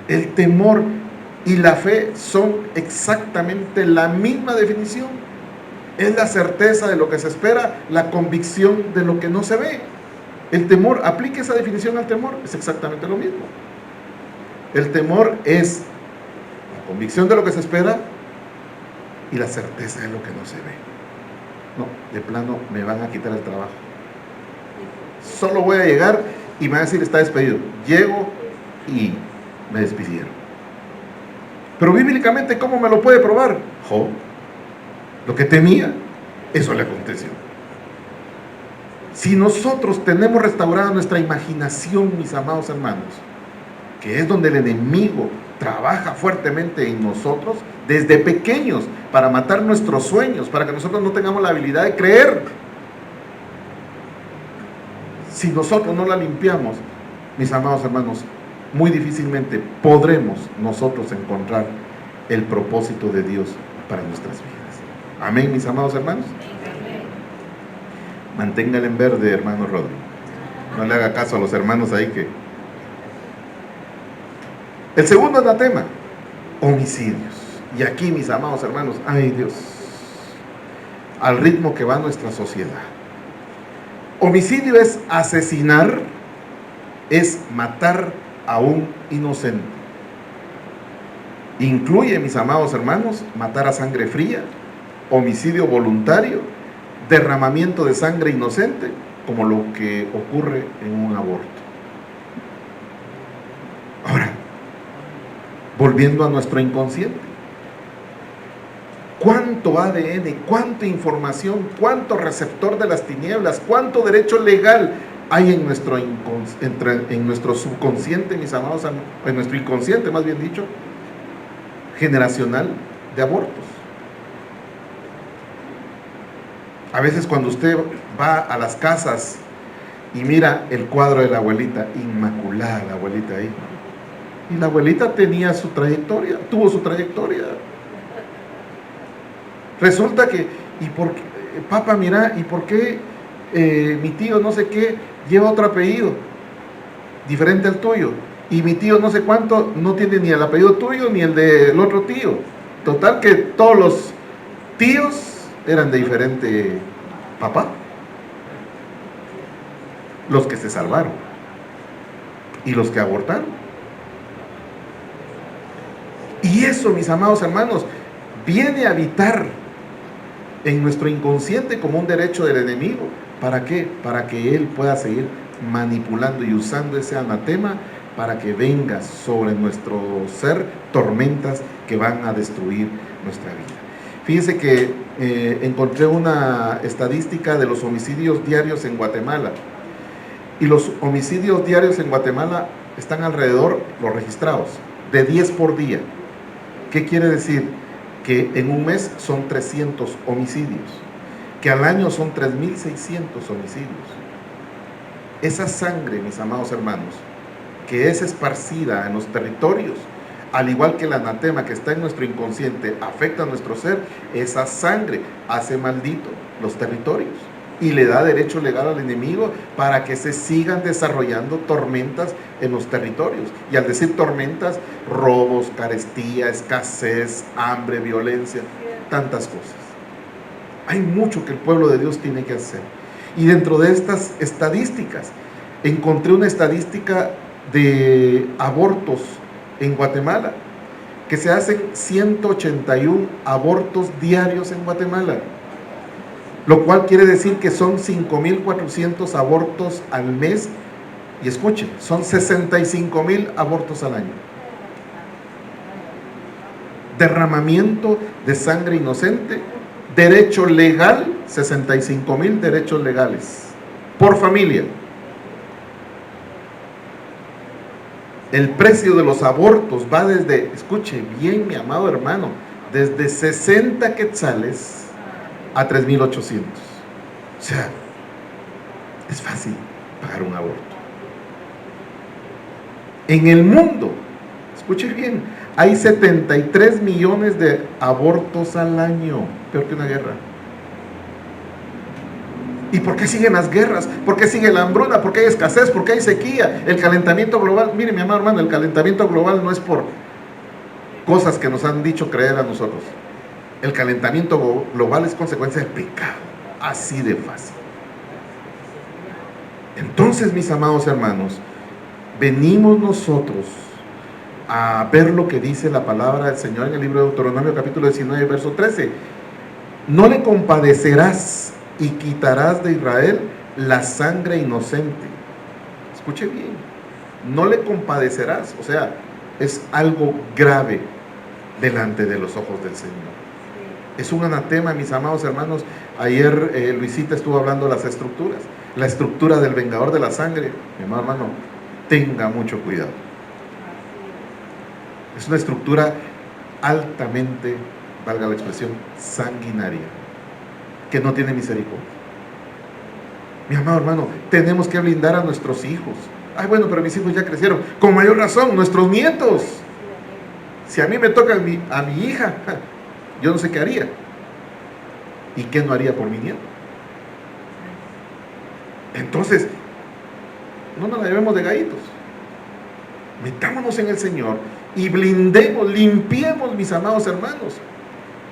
el temor y la fe son exactamente la misma definición. Es la certeza de lo que se espera, la convicción de lo que no se ve. El temor, aplique esa definición al temor, es exactamente lo mismo. El temor es la convicción de lo que se espera y la certeza de lo que no se ve. No, de plano me van a quitar el trabajo. Solo voy a llegar y me van a decir está despedido. Llego y me despidieron. Pero bíblicamente, ¿cómo me lo puede probar? Job, lo que temía, eso le aconteció. Si nosotros tenemos restaurada nuestra imaginación, mis amados hermanos, que es donde el enemigo trabaja fuertemente en nosotros, desde pequeños, para matar nuestros sueños, para que nosotros no tengamos la habilidad de creer. Si nosotros no la limpiamos, mis amados hermanos, muy difícilmente podremos nosotros encontrar el propósito de Dios para nuestras vidas. Amén, mis amados hermanos. Manténgale en verde, hermano Rodri. No le haga caso a los hermanos ahí que... El segundo anatema, homicidios. Y aquí, mis amados hermanos, ay Dios, al ritmo que va nuestra sociedad. Homicidio es asesinar, es matar a un inocente. Incluye, mis amados hermanos, matar a sangre fría, homicidio voluntario, derramamiento de sangre inocente, como lo que ocurre en un aborto. Ahora, volviendo a nuestro inconsciente. Cuánto ADN, cuánta información, cuánto receptor de las tinieblas, cuánto derecho legal hay en nuestro subconsciente, mis amados, en nuestro inconsciente, más bien dicho, generacional de abortos. A veces cuando usted va a las casas y mira el cuadro de la abuelita, inmaculada la abuelita ahí, y la abuelita tenía su trayectoria, tuvo su trayectoria. Resulta que, ¿y por qué, papá, mira, y por qué mi tío no sé qué lleva otro apellido diferente al tuyo? Y mi tío no sé cuánto no tiene ni el apellido tuyo ni el del otro tío. Total que todos los tíos eran de diferente papá. Los que se salvaron y los que abortaron. Y eso, mis amados hermanos, viene a habitar en nuestro inconsciente como un derecho del enemigo. ¿Para qué? Para que él pueda seguir manipulando y usando ese anatema para que venga sobre nuestro ser tormentas que van a destruir nuestra vida. Fíjense que encontré una estadística de los homicidios diarios en Guatemala. Y los homicidios diarios en Guatemala están alrededor, los registrados, de 10 por día. ¿Qué quiere decir? Que en un mes son 300 homicidios, que al año son 3.600 homicidios. Esa sangre, mis amados hermanos, que es esparcida en los territorios, al igual que el anatema que está en nuestro inconsciente afecta a nuestro ser, esa sangre hace maldito los territorios y le da derecho legal al enemigo para que se sigan desarrollando tormentas en los territorios. Y al decir tormentas, robos, carestía, escasez, hambre, violencia, tantas cosas. Hay mucho que el pueblo de Dios tiene que hacer. Y dentro de estas estadísticas, encontré una estadística de abortos en Guatemala, que se hacen 181 abortos diarios en Guatemala, lo cual quiere decir que son 5.400 abortos al mes, y escuchen, son 65.000 abortos al año. Derramamiento de sangre inocente, derecho legal, 65.000 derechos legales por familia. El precio de los abortos va desde, escuche bien mi amado hermano, desde 60 quetzales a 3.800. O sea, es fácil pagar un aborto. En el mundo, escuche bien, hay 73 millones de abortos al año, peor que una guerra. ¿Y por qué siguen las guerras? ¿Por qué sigue la hambruna? ¿Por qué hay escasez? ¿Por qué hay sequía? El calentamiento global, mire mi amado hermano, el calentamiento global no es por cosas que nos han dicho creer a nosotros. El calentamiento global es consecuencia del pecado, así de fácil. Entonces, mis amados hermanos, venimos nosotros a ver lo que dice la palabra del Señor en el libro de Deuteronomio capítulo 19, verso 13. No le compadecerás y quitarás de Israel la sangre inocente. Escuche bien, no le compadecerás, o sea, es algo grave delante de los ojos del Señor. Es un anatema, mis amados hermanos. Ayer Luisita estuvo hablando de las estructuras, la estructura del vengador de la sangre. Mi amado hermano, tenga mucho cuidado. Es una estructura altamente, valga la expresión, sanguinaria, que no tiene misericordia. Mi amado hermano, tenemos que blindar a nuestros hijos. Ay, bueno, pero mis hijos ya crecieron. Con mayor razón, nuestros nietos. Si a mí me toca a mi hija, yo no sé qué haría. ¿Y qué no haría por mi nieto? Entonces, no nos la llevemos de gallitos. Metámonos en el Señor y blindemos, limpiemos, mis amados hermanos,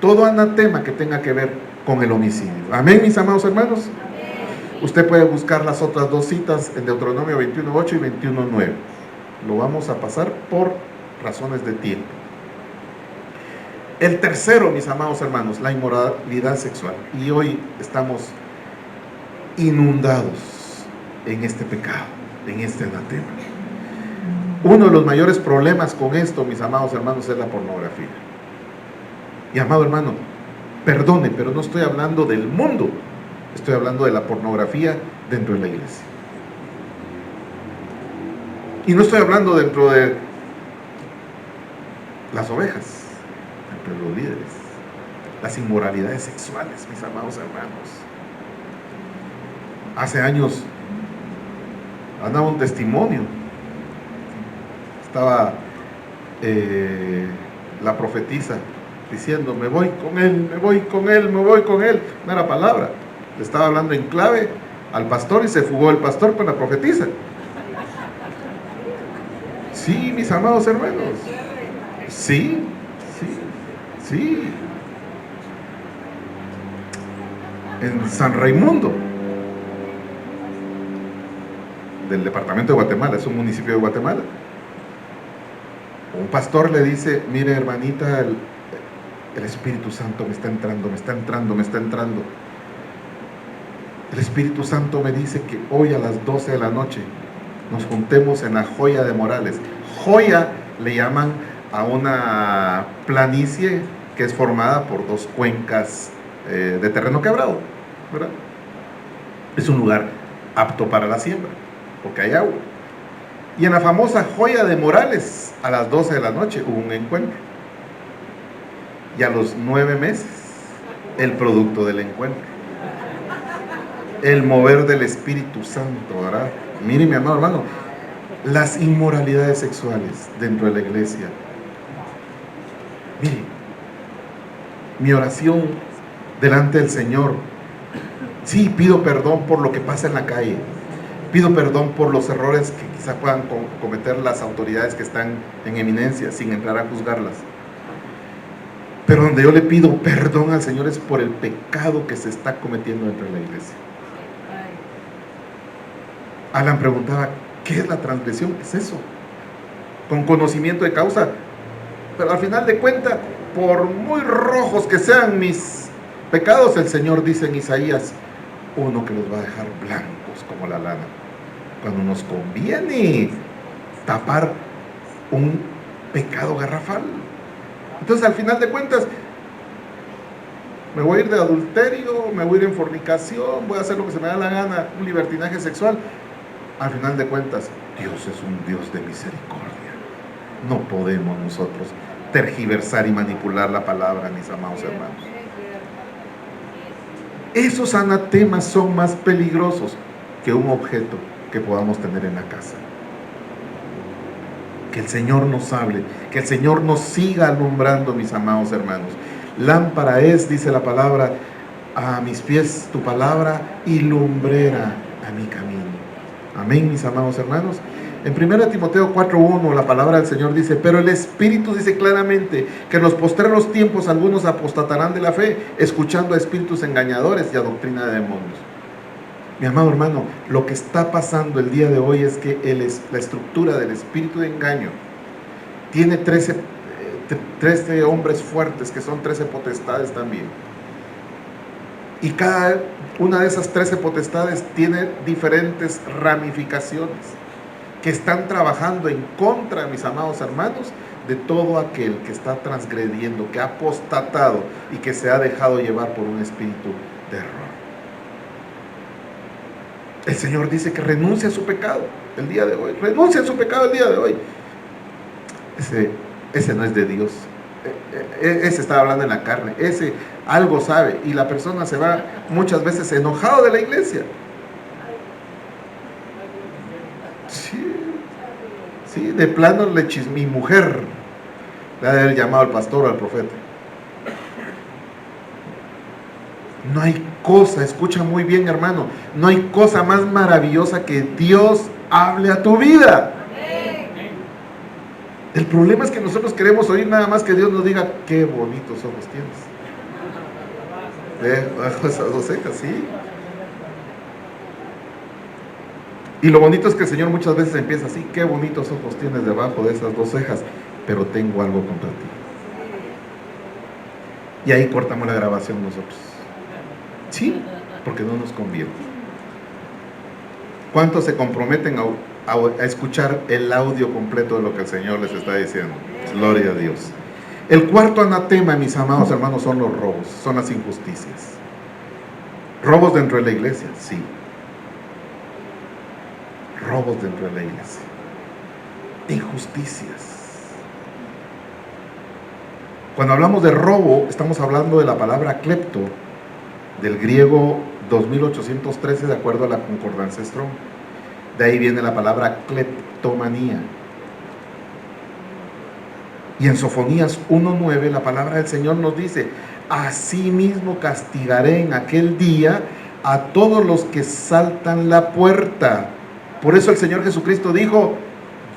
todo anatema que tenga que ver con el homicidio. Amén, mis amados hermanos. Amén. Usted puede buscar las otras dos citas en Deuteronomio 21:8 y 21:9. Lo vamos a pasar por razones de tiempo. El tercero, mis amados hermanos, la inmoralidad sexual. Y hoy estamos inundados en este pecado, en este anatema. Uno de los mayores problemas con esto, mis amados hermanos, es la pornografía. Y amado hermano, perdone, pero no estoy hablando del mundo, estoy hablando de la pornografía dentro de la iglesia. Y no estoy hablando dentro de las ovejas, dentro de los líderes, las inmoralidades sexuales, mis amados hermanos. Hace años andaba un testimonio, estaba la profetisa diciendo: me voy con él, me voy con él, me voy con él. No era palabra, le estaba hablando en clave al pastor y se fugó el pastor con la profetisa. Sí, mis amados hermanos, sí. En San Raimundo, del departamento de Guatemala, es un municipio de Guatemala. Un pastor le dice: mire, hermanita, el Espíritu Santo me está entrando. El Espíritu Santo me dice que hoy a las 12 de la noche nos juntemos en la Joya de Morales. Joya le llaman a una planicie que es formada por dos cuencas de terreno quebrado, ¿verdad? Es un lugar apto para la siembra, porque hay agua. Y en la famosa Joya de Morales, a las 12 de la noche, hubo un encuentro. Y a los 9 meses, el producto del encuentro, el mover del Espíritu Santo, ¿verdad? Mire, mi amado hermano, las inmoralidades sexuales dentro de la iglesia. Mire, mi oración delante del Señor: sí, pido perdón por lo que pasa en la calle, pido perdón por los errores que quizá puedan cometer las autoridades que están en eminencia, sin entrar a juzgarlas. Pero donde yo le pido perdón al Señor es por el pecado que se está cometiendo dentro de la iglesia. Alan preguntaba: ¿qué es la transgresión? Es eso, con conocimiento de causa. Pero al final de cuentas, por muy rojos que sean mis pecados, el Señor dice en Isaías: uno que los va a dejar blancos como la lana. Cuando nos conviene tapar un pecado garrafal. Entonces, al final de cuentas, me voy a ir de adulterio, me voy a ir en fornicación, voy a hacer lo que se me da la gana, un libertinaje sexual. Al final de cuentas, Dios es un Dios de misericordia. No podemos nosotros tergiversar y manipular la palabra, mis amados hermanos. Esos anatemas son más peligrosos que un objeto que podamos tener en la casa. Que el Señor nos hable, que el Señor nos siga alumbrando, mis amados hermanos. Lámpara es, dice la palabra, a mis pies tu palabra y lumbrera a mi camino. Amén, mis amados hermanos. En 1 Timoteo 4:1 la palabra del Señor dice: pero el Espíritu dice claramente que en los postreros tiempos algunos apostatarán de la fe, escuchando a espíritus engañadores y a doctrina de demonios. Mi amado hermano, lo que está pasando el día de hoy es que la estructura del espíritu de engaño tiene 13 hombres fuertes, que son 13 potestades también. Y cada una de esas 13 potestades tiene diferentes ramificaciones que están trabajando en contra, mis amados hermanos, de todo aquel que está transgrediendo, que ha apostatado y que se ha dejado llevar por un espíritu de error. El Señor dice que renuncie a su pecado el día de hoy. Renuncia a su pecado el día de hoy. Ese no es de Dios. Ese está hablando en la carne. Ese algo sabe. Y la persona se va muchas veces enojado de la iglesia. Sí, de plano mi mujer le ha de haber llamado al pastor o al profeta. No hay cosa, escucha muy bien, hermano, no hay cosa más maravillosa que Dios hable a tu vida. El problema es que nosotros queremos oír nada más que Dios nos diga: qué bonitos ojos tienes. Bajo esas dos cejas, sí. Y lo bonito es que el Señor muchas veces empieza así: qué bonitos ojos tienes debajo de esas dos cejas, pero tengo algo contra ti. Y ahí cortamos la grabación nosotros. Sí, porque no nos conviene. ¿Cuántos se comprometen a escuchar el audio completo de lo que el Señor les está diciendo. Gloria a Dios. El cuarto anatema, mis amados hermanos, son los robos, son las injusticias. ¿Robos dentro de la iglesia? Sí. Robos dentro de la iglesia. Injusticias. Cuando hablamos de robo, estamos hablando de la palabra clepto, del griego 2813, de acuerdo a la concordancia Strong. De ahí viene la palabra cleptomanía. Y en Sofonías 1:9 la palabra del Señor nos dice: asimismo castigaré en aquel día a todos los que saltan la puerta. Por eso el Señor Jesucristo dijo: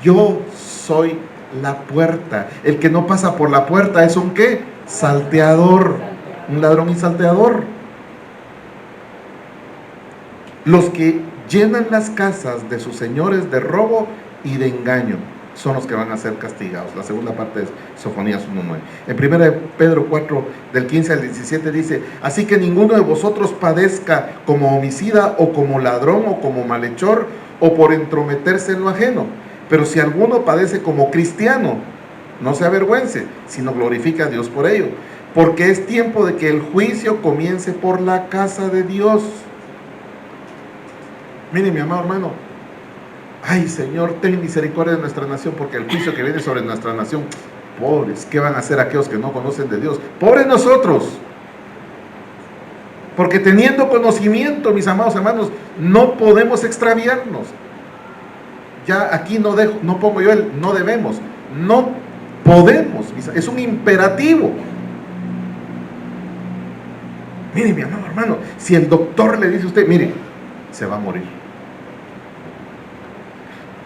yo soy la puerta. El que no pasa por la puerta es un ¿qué? Salteador, un ladrón y salteador. Los que llenan las casas de sus señores de robo y de engaño son los que van a ser castigados. La segunda parte es Sofonías 1:9. En 1 Pedro 4, del 15 al 17 dice: así que ninguno de vosotros padezca como homicida o como ladrón o como malhechor o por entrometerse en lo ajeno. Pero si alguno padece como cristiano, no se avergüence, sino glorifique a Dios por ello. Porque es tiempo de que el juicio comience por la casa de Dios. Mire, mi amado hermano, ay Señor, ten misericordia de nuestra nación, porque el juicio que viene sobre nuestra nación, pobres, ¿qué van a hacer aquellos que no conocen de Dios? Pobres nosotros, porque teniendo conocimiento, mis amados hermanos, no podemos extraviarnos. Ya aquí no pongo yo el no debemos, no podemos, es un imperativo. Mire, mi amado hermano, si el doctor le dice a usted, mire, se va a morir,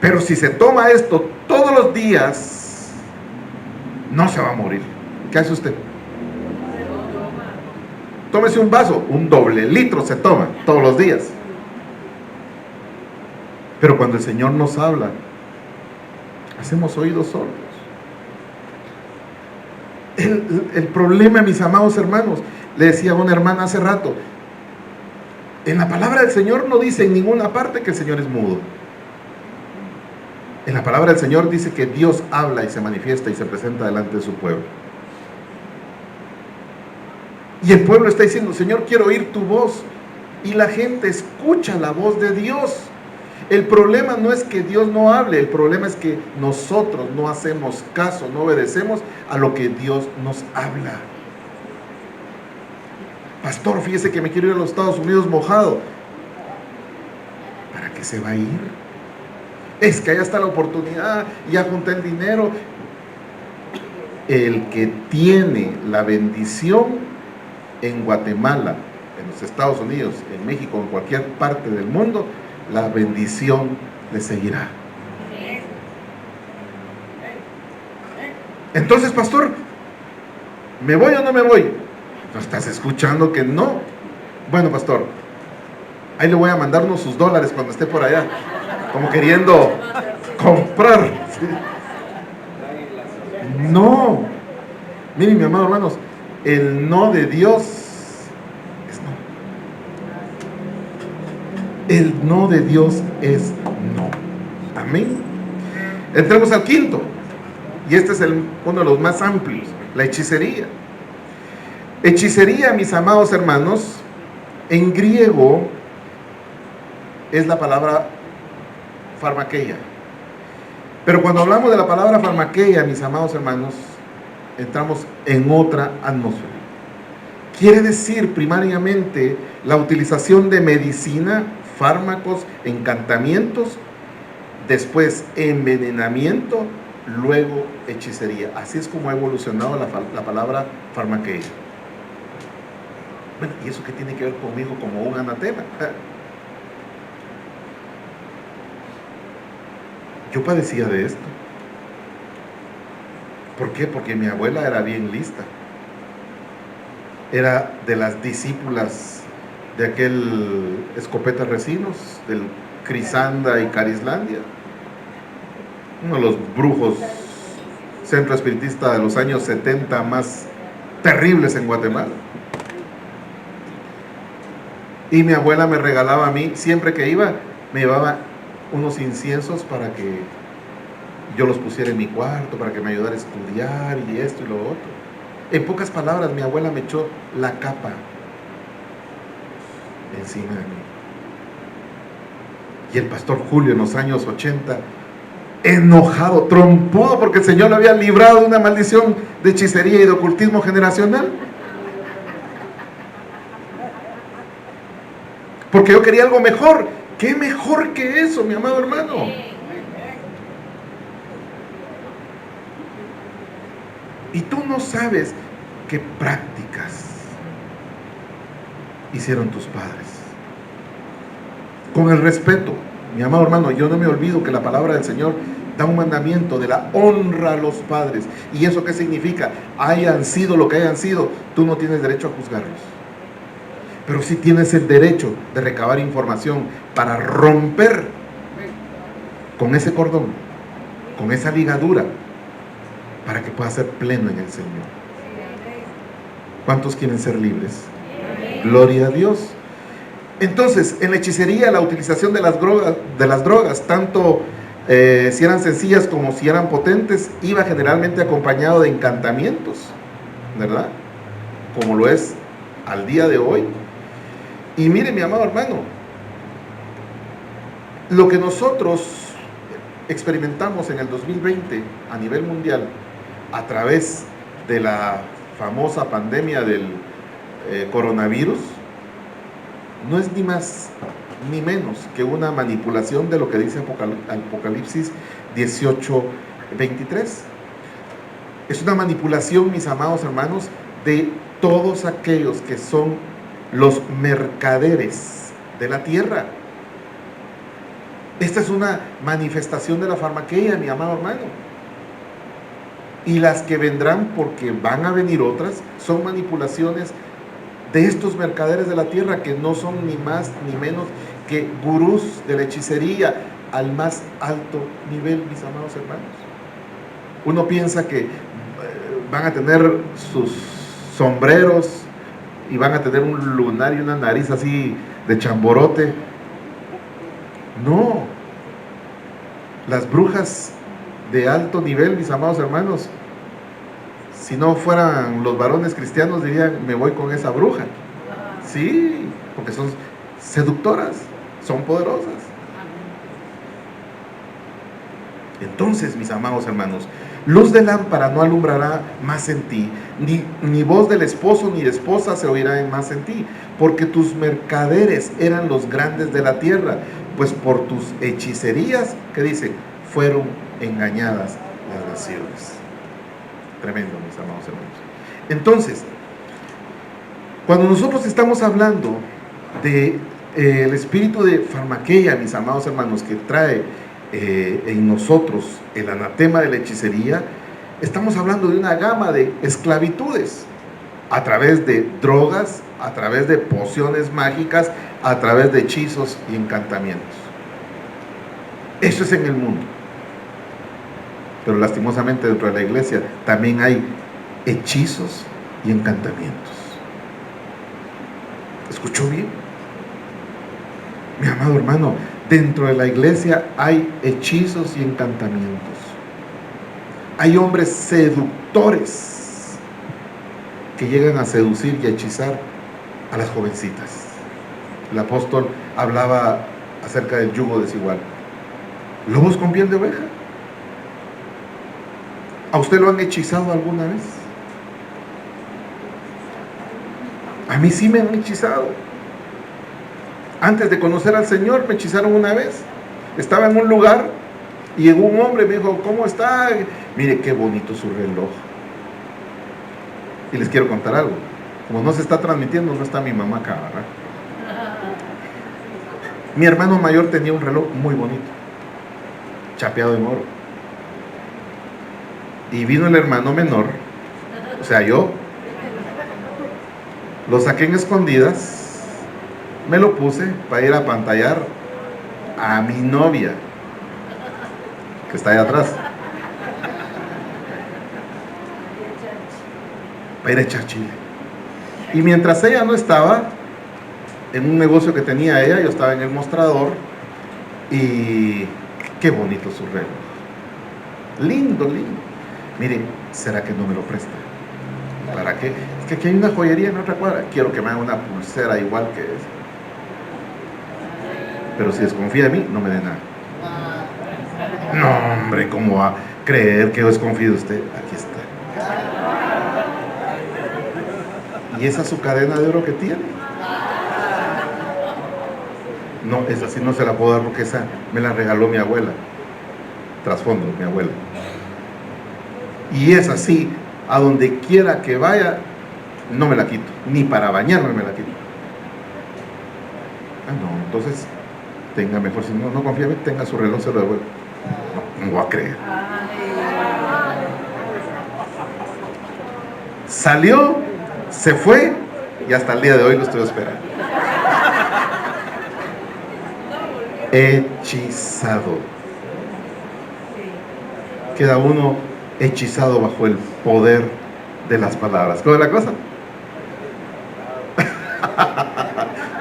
pero si se toma esto todos los días, no se va a morir, ¿qué hace usted? Tómese un vaso, un doble litro se toma todos los días. Pero cuando el Señor nos habla, hacemos oídos sordos. El problema, mis amados hermanos, le decía a una hermana hace rato, en la palabra del Señor no dice en ninguna parte que el Señor es mudo. En la palabra del Señor dice que Dios habla y se manifiesta y se presenta delante de su pueblo. Y el pueblo está diciendo: Señor, quiero oír tu voz. Y la gente escucha la voz de Dios. El problema no es que Dios no hable, el problema es que nosotros no hacemos caso, no obedecemos a lo que Dios nos habla. Pastor, fíjese que me quiero ir a los Estados Unidos mojado. ¿Para qué se va a ir? Es que allá está la oportunidad, ya junté el dinero. El que tiene la bendición en Guatemala, en los Estados Unidos, en México, en cualquier parte del mundo, la bendición le seguirá. Entonces, pastor, ¿me voy o no me voy? ¿No estás escuchando que no? Bueno, pastor, ahí le voy a mandar unos sus dólares cuando esté por allá, como queriendo comprar. ¿Sí? No. Miren, mi amado hermanos, el no de Dios es no. El no de Dios es no. Amén. Entremos al quinto. Y este es uno de los más amplios: la hechicería. Hechicería, mis amados hermanos, en griego es la palabra farmakeia. Pero cuando hablamos de la palabra farmakeia, mis amados hermanos, entramos en otra atmósfera. Quiere decir primariamente la utilización de medicina, fármacos, encantamientos, después envenenamiento, luego hechicería. Así es como ha evolucionado la palabra farmakeia. Bueno, ¿y eso qué tiene que ver conmigo como un anatema? Yo padecía de esto. ¿Por qué? Porque mi abuela era bien lista. Era de las discípulas de aquel Escopeta Recinos, del Crisanda y Carislandia, uno de los brujos centro espiritista de los años 70 más terribles en Guatemala. Y mi abuela me regalaba a mí, siempre que iba, me llevaba unos inciensos para que yo los pusiera en mi cuarto, para que me ayudara a estudiar y esto y lo otro. En pocas palabras, mi abuela me echó la capa encima de mí. Y el pastor Julio en los años 80, enojado, trompudo, porque el Señor lo había librado de una maldición de hechicería y de ocultismo generacional. Porque yo quería algo mejor. ¿Qué mejor que eso, mi amado hermano? Y tú no sabes qué prácticas hicieron tus padres. Con el respeto, mi amado hermano, yo no me olvido que la palabra del Señor da un mandamiento de la honra a los padres. ¿Y eso qué significa? Hayan sido lo que hayan sido, tú no tienes derecho a juzgarlos. Pero sí tienes el derecho de recabar información para romper con ese cordón, con esa ligadura, para que puedas ser pleno en el Señor. ¿Cuántos quieren ser libres? Gloria a Dios. Entonces, en la hechicería, la utilización de las drogas, tanto si eran sencillas como si eran potentes, iba generalmente acompañado de encantamientos, ¿verdad? Como lo es al día de hoy. Y mire, mi amado hermano, lo que nosotros experimentamos en el 2020 a nivel mundial a través de la famosa pandemia del coronavirus no es ni más ni menos que una manipulación de lo que dice Apocalipsis 18:23. Es una manipulación, mis amados hermanos, de todos aquellos que son los mercaderes de la tierra. Esta es una manifestación de la farmaqueia, mi amado hermano. Y las que vendrán, porque van a venir otras, son manipulaciones de estos mercaderes de la tierra, que no son ni más ni menos que gurús de la hechicería al más alto nivel, mis amados hermanos. Uno piensa que van a tener sus sombreros y van a tener un lunar y una nariz así de chamborote. No. Las brujas de alto nivel, mis amados hermanos, si no fueran los varones cristianos, dirían, me voy con esa bruja. Sí, porque son seductoras, son poderosas. Entonces, mis amados hermanos, luz de lámpara no alumbrará más en ti, ni voz del esposo ni de esposa se oirá más en ti, porque tus mercaderes eran los grandes de la tierra, pues por tus hechicerías, ¿qué dice? Fueron engañadas las naciones. Tremendo, mis amados hermanos. Entonces, cuando nosotros estamos hablando de el espíritu de farmaqueia, mis amados hermanos, que trae en nosotros el anatema de la hechicería, estamos hablando de una gama de esclavitudes a través de drogas, a través de pociones mágicas, a través de hechizos y encantamientos. Eso es en el mundo. Pero lastimosamente dentro de la iglesia también hay hechizos y encantamientos. ¿Escuchó bien? Mi amado hermano, dentro de la iglesia hay hechizos y encantamientos. Hay hombres seductores que llegan a seducir y a hechizar a las jovencitas. El apóstol hablaba acerca del yugo desigual. ¿Lobos con piel de oveja? ¿A usted lo han hechizado alguna vez? A mí sí me han hechizado. Antes de conocer al Señor me hechizaron una vez. Estaba en un lugar y llegó un hombre y me dijo, ¿cómo está? Mire qué bonito su reloj. Y les quiero contar algo. Como no se está transmitiendo, no está mi mamá acá, ¿verdad? Mi hermano mayor tenía un reloj muy bonito, chapeado en oro. Y vino el hermano menor, o sea yo, lo saqué en escondidas, me lo puse para ir a pantallar a mi novia, que está ahí atrás, para ir a echar chile. Y mientras ella no estaba en un negocio que tenía ella, yo estaba en el mostrador Y qué bonito su reloj. Lindo, lindo. Miren, ¿será que no me lo presta? ¿Para qué? Es que aquí hay una joyería en otra cuadra. Quiero que me haga una pulsera igual que esa. Pero si desconfía de mí, no me dé nada. No, hombre, ¿cómo va a creer que yo desconfío de usted? Aquí está. ¿Y esa es su cadena de oro que tiene? No, esa sí no se la puedo dar porque esa me la regaló mi abuela. Trasfondo, mi abuela. Y esa sí, a donde quiera que vaya, no me la quito. Ni para bañarme me la quito. Ah, no, entonces tenga mejor, si no confía en mí, tenga su reloj, se lo devuelvo. No voy a creer. Salió, se fue y hasta el día de hoy lo estoy esperando. Hechizado. Queda uno hechizado bajo el poder de las palabras. ¿Cómo es la cosa?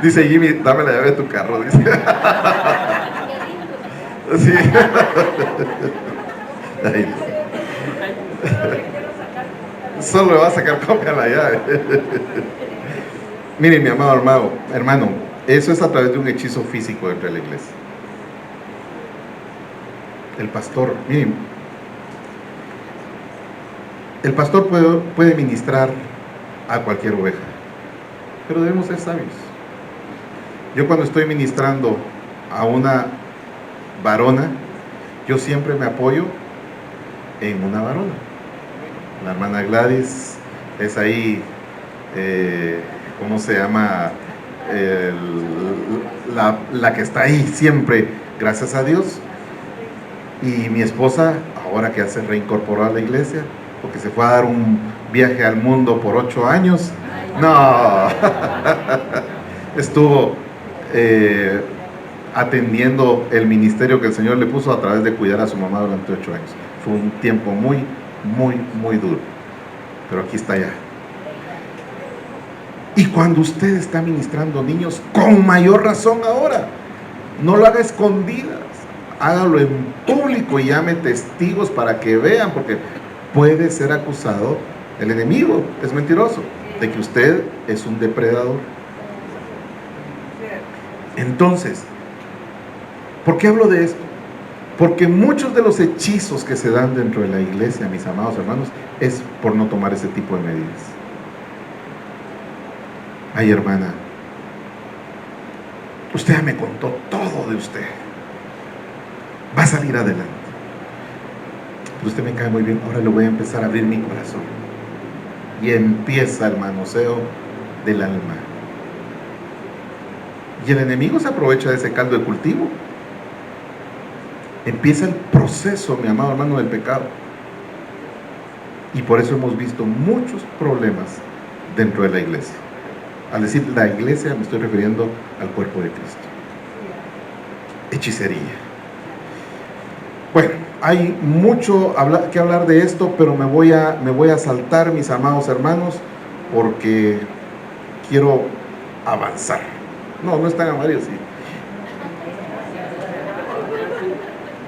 Dice Jimmy, dame la llave de tu carro, dice. Sí. Ay. Solo le va a sacar copia a la llave. Miren, mi amado hermano, eso es a través de un hechizo físico dentro de la iglesia. El pastor, miren, el pastor puede ministrar a cualquier oveja, pero debemos ser sabios. Yo cuando estoy ministrando a una varona, yo siempre me apoyo en una varona. La hermana Gladys es ahí, ¿cómo se llama? La que está ahí siempre, gracias a Dios. Y mi esposa, ahora que ya se reincorporó a la iglesia, porque se fue a dar un viaje al mundo por 8 años, no, estuvo atendiendo el ministerio que el Señor le puso a través de cuidar a su mamá durante 8 años. Fue un tiempo muy, muy, muy duro, pero aquí está ya. Y cuando usted está ministrando niños, con mayor razón ahora, no lo haga escondidas, hágalo en público y llame testigos para que vean, porque puede ser acusado el enemigo, es mentiroso, de que usted es un depredador. Entonces, ¿por qué hablo de esto? Porque muchos de los hechizos que se dan dentro de la iglesia, mis amados hermanos, es por no tomar ese tipo de medidas. Ay, hermana, usted ya me contó todo de usted. Va a salir adelante. Pero usted me cae muy bien, ahora le voy a empezar a abrir mi corazón. Y empieza el manoseo del alma. Y el enemigo se aprovecha de ese caldo de cultivo. Empieza el proceso, mi amado hermano, del pecado. Y por eso hemos visto muchos problemas dentro de la iglesia. Al decir la iglesia, me estoy refiriendo al cuerpo de Cristo. Hechicería. Bueno, hay mucho que hablar de esto, pero me voy a saltar, mis amados hermanos, porque quiero avanzar. No es tan amarillo, sí.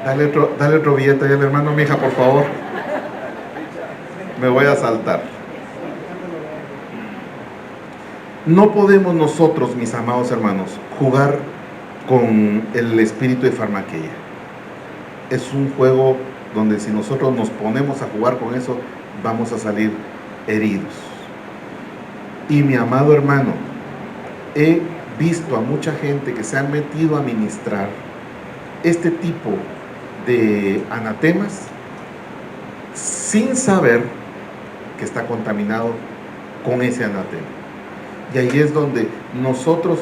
Dale otro billete ahí al hermano, mija, por favor. Me voy a saltar. No podemos nosotros, mis amados hermanos, jugar con el espíritu de farmaqueia. Es un juego donde si nosotros nos ponemos a jugar con eso, vamos a salir heridos. Y mi amado hermano, he visto a mucha gente que se han metido a ministrar este tipo de anatemas sin saber que está contaminado con ese anatema. Y ahí es donde nosotros,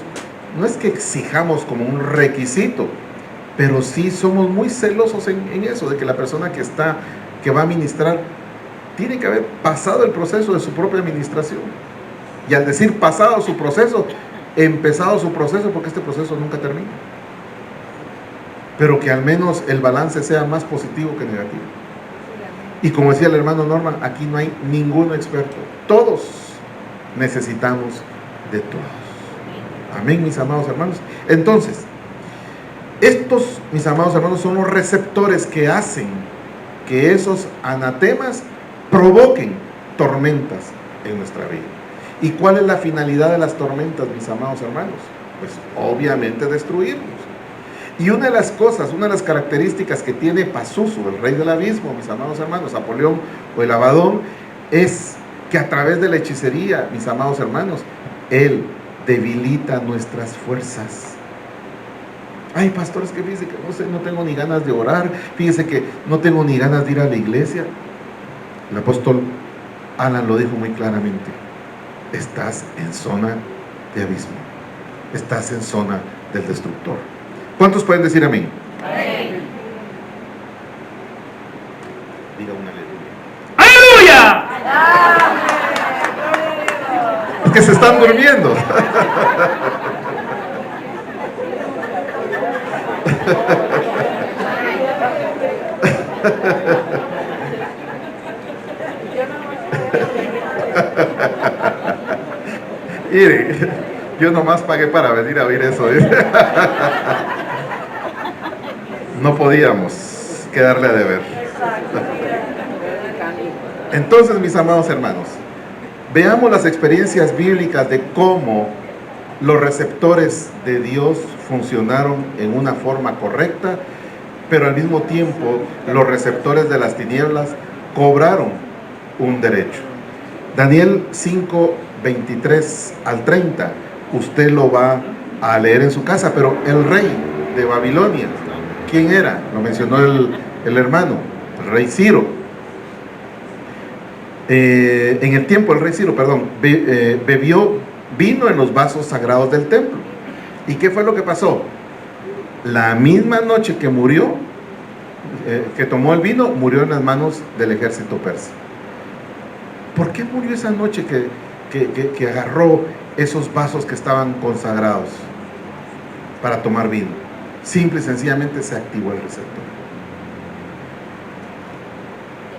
no es que exijamos como un requisito, pero sí somos muy celosos en eso, de que la persona que va a ministrar tiene que haber pasado el proceso de su propia administración. Y al decir pasado su proceso, empezado su proceso, porque este proceso nunca termina. Pero que al menos el balance sea más positivo que negativo. Y como decía el hermano Norman, aquí no hay ningún experto. Todos necesitamos de todos. Amén, mis amados hermanos. Entonces, Estos, mis amados hermanos, son los receptores que hacen que esos anatemas provoquen tormentas en nuestra vida. ¿Y cuál es la finalidad de las tormentas, mis amados hermanos? Pues obviamente destruirnos. Y una de las cosas, una de las características que tiene Pazuzu, el rey del abismo, mis amados hermanos, Apolión o el Abadón, es que a través de la hechicería, mis amados hermanos, él debilita nuestras fuerzas. Ay, pastor, es que fíjese que no sé, no tengo ni ganas de orar, fíjese que no tengo ni ganas de ir a la iglesia. El apóstol Alan lo dijo muy claramente: estás en zona de abismo, estás en zona del destructor. ¿Cuántos pueden decir amén? Amén. Diga un aleluya. ¡Aleluya! Es que se están durmiendo. Mire, yo nomás pagué para venir a oír eso, ¿eh? No podíamos quedarle a deber. Entonces, mis amados hermanos, veamos las experiencias bíblicas de cómo los receptores de Dios funcionaron en una forma correcta, pero al mismo tiempo los receptores de las tinieblas cobraron un derecho. Daniel 5, 23 al 30, usted lo va a leer en su casa, pero el rey de Babilonia, ¿quién era? Lo mencionó el hermano, el rey Ciro. En el tiempo el rey Ciro, bebió vino en los vasos sagrados del templo. ¿Y qué fue lo que pasó? La misma noche que murió, que tomó el vino, murió en las manos del ejército persa. ¿Por qué murió esa noche que agarró esos vasos que estaban consagrados para tomar vino? Simple y sencillamente se activó el receptor.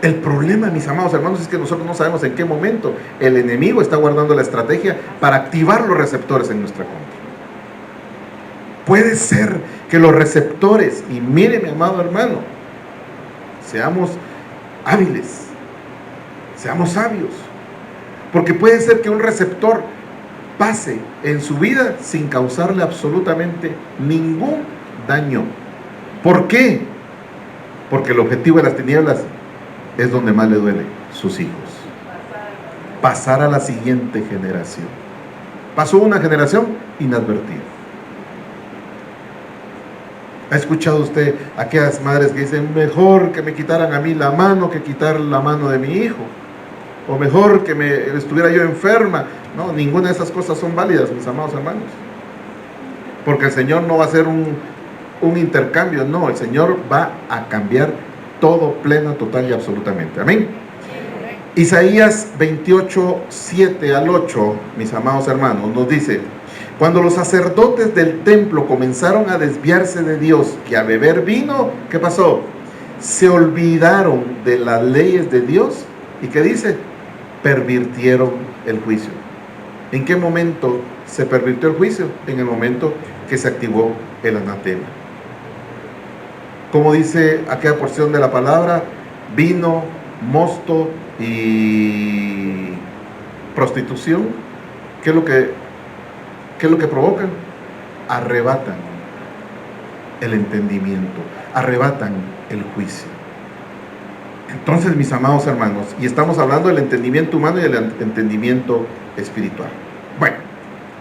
El problema, mis amados hermanos, es que nosotros no sabemos en qué momento el enemigo está guardando la estrategia para activar los receptores en nuestra contra. Puede ser que los receptores, y mire, mi amado hermano, seamos hábiles, seamos sabios, porque puede ser que un receptor pase en su vida sin causarle absolutamente ningún daño. ¿Por qué? Porque el objetivo de las tinieblas es donde más le duele: sus hijos. Pasar a la siguiente generación. Pasó una generación inadvertida. ¿Ha escuchado usted aquellas madres que dicen: mejor que me quitaran a mí la mano que quitar la mano de mi hijo? O mejor que estuviera yo enferma. No, ninguna de esas cosas son válidas, mis amados hermanos. Porque el Señor no va a hacer un intercambio, no, el Señor va a cambiar todo, pleno, total y absolutamente. Amén. Isaías 28, 7 al 8, mis amados hermanos, nos dice: cuando los sacerdotes del templo comenzaron a desviarse de Dios y a beber vino, ¿qué pasó? Se olvidaron de las leyes de Dios. ¿Y qué dice? Pervirtieron el juicio. ¿En qué momento se pervirtió el juicio? En el momento que se activó el anatema. Como dice aquella porción de la palabra: vino, mosto y prostitución. ¿Qué es lo que provocan? Arrebatan el entendimiento, arrebatan el juicio. Entonces, mis amados hermanos, y estamos hablando del entendimiento humano y del entendimiento espiritual. Bueno,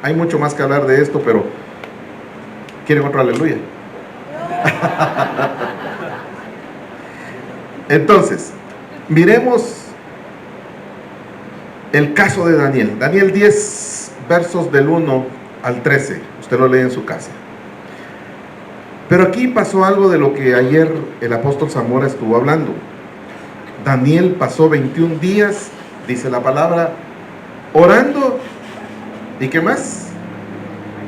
hay mucho más que hablar de esto, pero ¿quieren otro aleluya? Entonces, miremos el caso de Daniel. Daniel 10, versos del 1 al 13. Usted lo lee en su casa. Pero aquí pasó algo de lo que ayer el apóstol Zamora estuvo hablando. Daniel pasó 21 días, dice la palabra, orando. ¿Y qué más?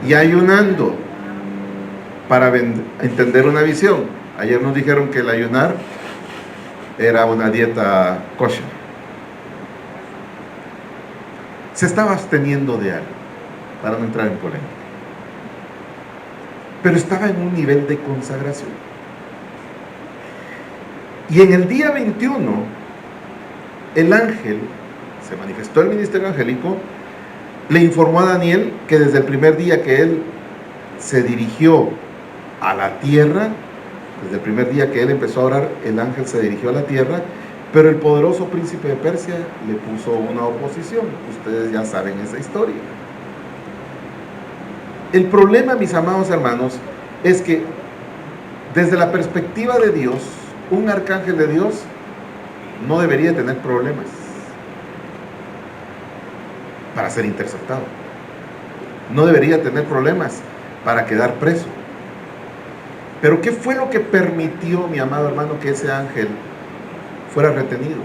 Y ayunando para entender una visión. Ayer nos dijeron que el ayunar era una dieta kosher. Se estaba absteniendo de algo, para no entrar en polémica. pero estaba en un nivel de consagración. Y en el día 21, el ángel, se manifestó el ministerio angélico, le informó a Daniel que desde el primer día que él se dirigió a la tierra, desde el primer día que él empezó a orar, el ángel se dirigió a la tierra, pero el poderoso príncipe de Persia le puso una oposición. Ustedes ya saben esa historia. El problema, mis amados hermanos, es que desde la perspectiva de Dios, un arcángel de Dios no debería tener problemas para ser interceptado. No debería tener problemas para quedar preso. Pero ¿qué fue lo que permitió, mi amado hermano, que ese ángel fuera retenido?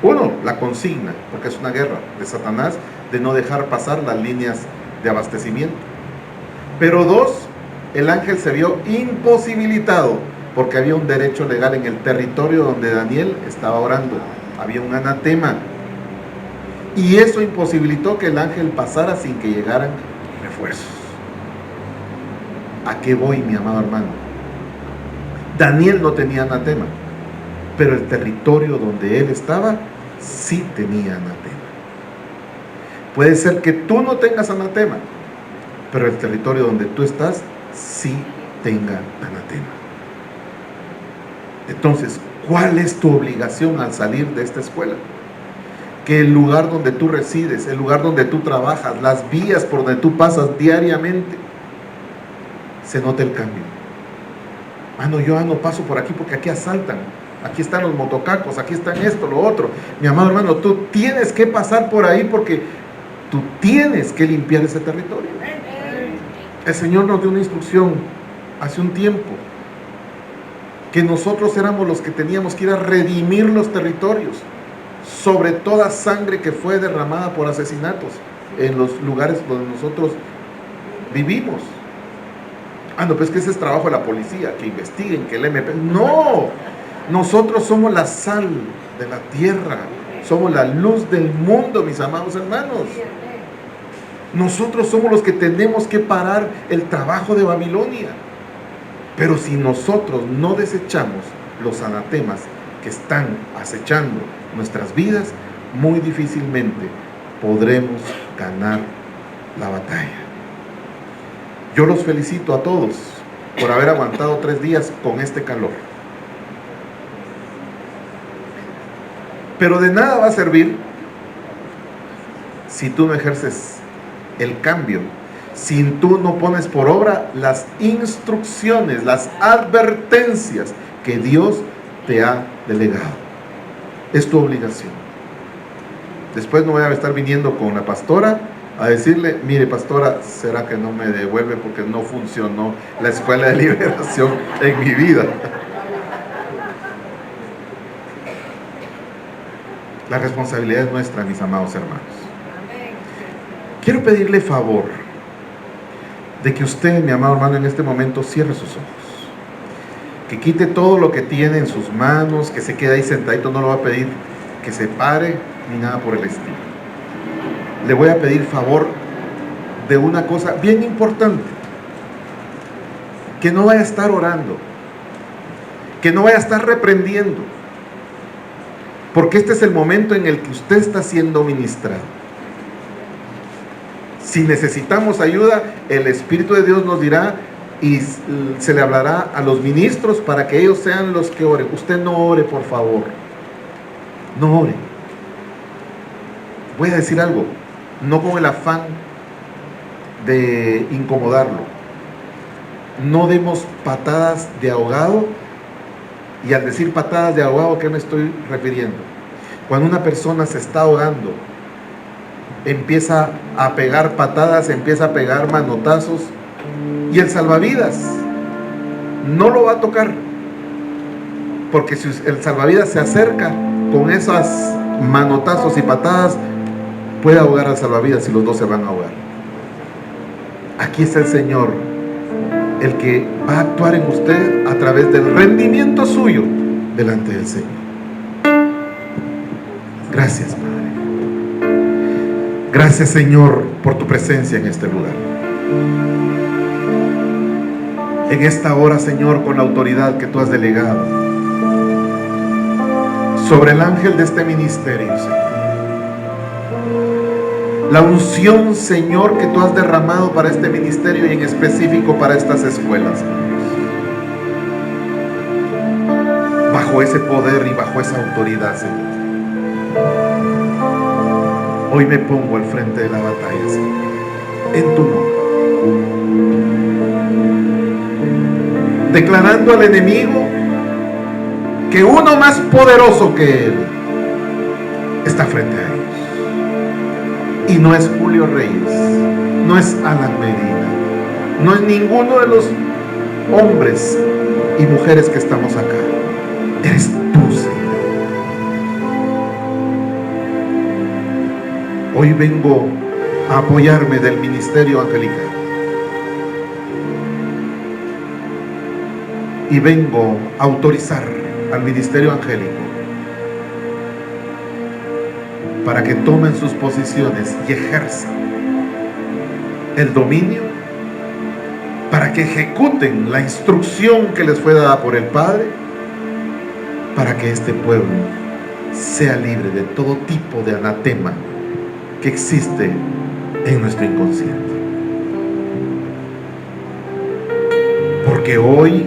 Uno, la consigna, porque es una guerra de Satanás, de no dejar pasar las líneas de abastecimiento. Pero dos, el ángel se vio imposibilitado, porque había un derecho legal en el territorio donde Daniel estaba orando. Había un anatema. Y eso imposibilitó que el ángel pasara sin que llegaran refuerzos. ¿A qué voy, mi amado hermano? Daniel no tenía anatema, pero el territorio donde él estaba sí tenía anatema. Puede ser que tú no tengas anatema, pero el territorio donde tú estás sí tenga anatema. Entonces, ¿cuál es tu obligación al salir de esta escuela? Que el lugar donde tú resides, el lugar donde tú trabajas, las vías por donde tú pasas diariamente, se note el cambio. No, yo no paso por aquí porque aquí asaltan, aquí están los motocacos, aquí están esto, lo otro. Mi amado hermano, tú tienes que pasar por ahí porque tú tienes que limpiar ese territorio. El Señor nos dio una instrucción hace un tiempo, que nosotros éramos los que teníamos que ir a redimir los territorios, sobre toda sangre que fue derramada por asesinatos en los lugares donde nosotros vivimos. No, pues que ese es trabajo de la policía, que investiguen, que el MP. No, nosotros somos la sal de la tierra, somos la luz del mundo, mis amados hermanos. Nosotros somos los que tenemos que parar el trabajo de Babilonia. Pero si nosotros no desechamos los anatemas que están acechando nuestras vidas, muy difícilmente podremos ganar la batalla. Yo los felicito a todos por haber aguantado 3 días con este calor. Pero de nada va a servir si tú no ejerces el cambio, si tú no pones por obra las instrucciones, las advertencias que Dios te ha delegado. Es tu obligación. Después no voy a estar viniendo con la pastora a decirle, mire pastora, ¿será que no me devuelve porque no funcionó la escuela de liberación en mi vida? La responsabilidad es nuestra, mis amados hermanos. Quiero pedirle favor de que usted, mi amado hermano, en este momento cierre sus ojos, que quite todo lo que tiene en sus manos, que se quede ahí sentadito. No lo va a pedir que se pare ni nada por el estilo. Le voy a pedir favor de una cosa bien importante: que no vaya a estar orando, que no vaya a estar reprendiendo, porque este es el momento en el que usted está siendo ministrado. Si necesitamos ayuda, el Espíritu de Dios nos dirá y se le hablará a los ministros para que ellos sean los que oren. Usted no ore, por favor. No ore. Voy a decir algo, no con el afán de incomodarlo. No demos patadas de ahogado. Y al decir patadas de ahogado, ¿a qué me estoy refiriendo? Cuando una persona se está ahogando, empieza a pegar patadas, empieza a pegar manotazos, y el salvavidas no lo va a tocar, porque si el salvavidas se acerca con esos manotazos y patadas, puede ahogar al salvavidas y los dos se van a ahogar. Aquí está el Señor, el que va a actuar en usted a través del rendimiento suyo delante del Señor. Gracias, Padre. Gracias, Señor, por tu presencia en este lugar. En esta hora, Señor, con la autoridad que tú has delegado sobre el ángel de este ministerio, Señor, la unción, Señor, que tú has derramado para este ministerio y en específico para estas escuelas, Señor. Bajo ese poder y bajo esa autoridad, Señor, hoy me pongo al frente de la batalla, Señor, en tu nombre, declarando al enemigo que uno más poderoso que él está frente a ellos. Y no es Julio Reyes, no es Alan Medina, no es ninguno de los hombres y mujeres que estamos acá. Eres tú, Señor. Hoy vengo a apoyarme del ministerio angelical y vengo a autorizar al ministerio angélico para que tomen sus posiciones y ejerzan el dominio, para que ejecuten la instrucción que les fue dada por el Padre, para que este pueblo sea libre de todo tipo de anatema que existe en nuestro inconsciente. Porque hoy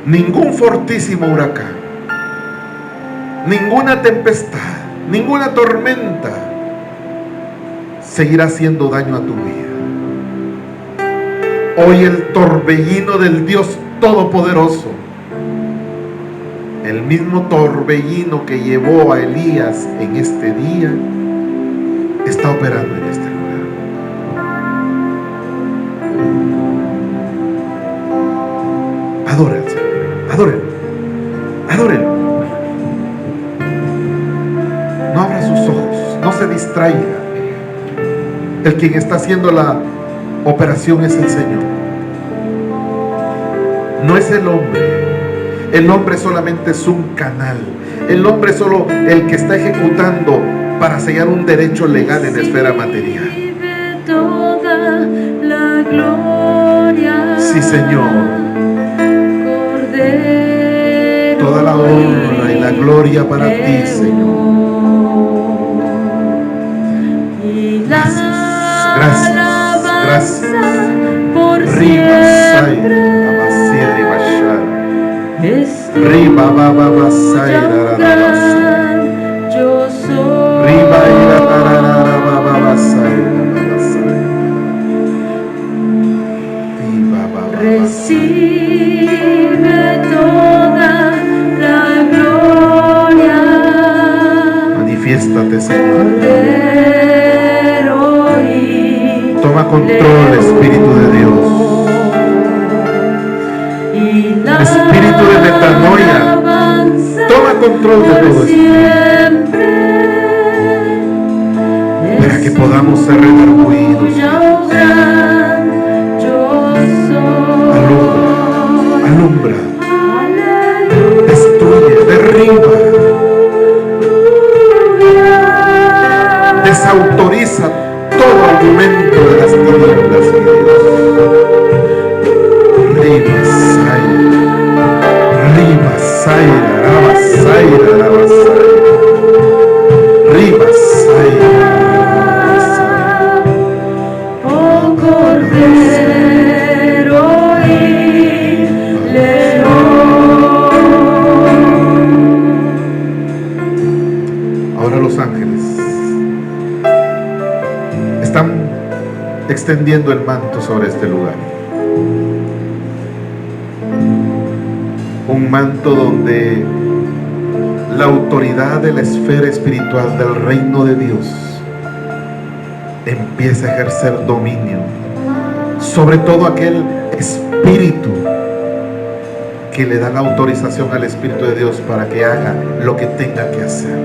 ningún fortísimo huracán, ninguna tempestad, ninguna tormenta seguirá haciendo daño a tu vida. Hoy el torbellino del Dios Todopoderoso, el mismo torbellino que llevó a Elías en este día, está operando en este lugar. Adora al Señor, adórelo, adórelo. No abra sus ojos, no se distraiga. El quien está haciendo la operación es el Señor, no es el hombre. El hombre solamente es un canal. El hombre es solo el que está ejecutando para sellar un derecho legal en la esfera material. Sí, Señor. Toda la honra y la gloria para ti, Señor. Gracias, gracias, gracias. Riba baba basaira yo soy. Riba ira tarara baba basaira riba baba. Recibe toda la gloria. Manifiéstate, Señor. Toma control, Espíritu de Dios. Espíritu de metanoia, toma control de todo esto, para que podamos ser redarguidos. Alumbra, destruye, derriba, desautoriza todo argumento de las tinieblas, mi Dios. Riba, Saira, Raba, Saira, Raba, Saira. Riba, Saira, oh Cordero y León. Ahora los ángeles están extendiendo el manto sobre este lugar. Un manto donde la autoridad de la esfera espiritual del reino de Dios empieza a ejercer dominio sobre todo aquel espíritu que le da la autorización al Espíritu de Dios para que haga lo que tenga que hacer.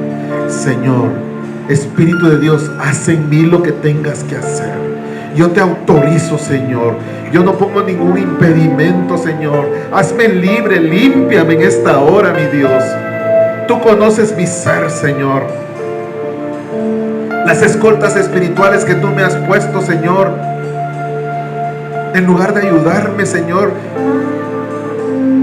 Señor, Espíritu de Dios, haz en mí lo que tengas que hacer. Yo te autorizo, Señor. Yo no pongo ningún impedimento, Señor. Hazme libre, límpiame en esta hora, mi Dios. Tú conoces mi ser, Señor. Las escoltas espirituales que tú me has puesto, Señor, en lugar de ayudarme, Señor,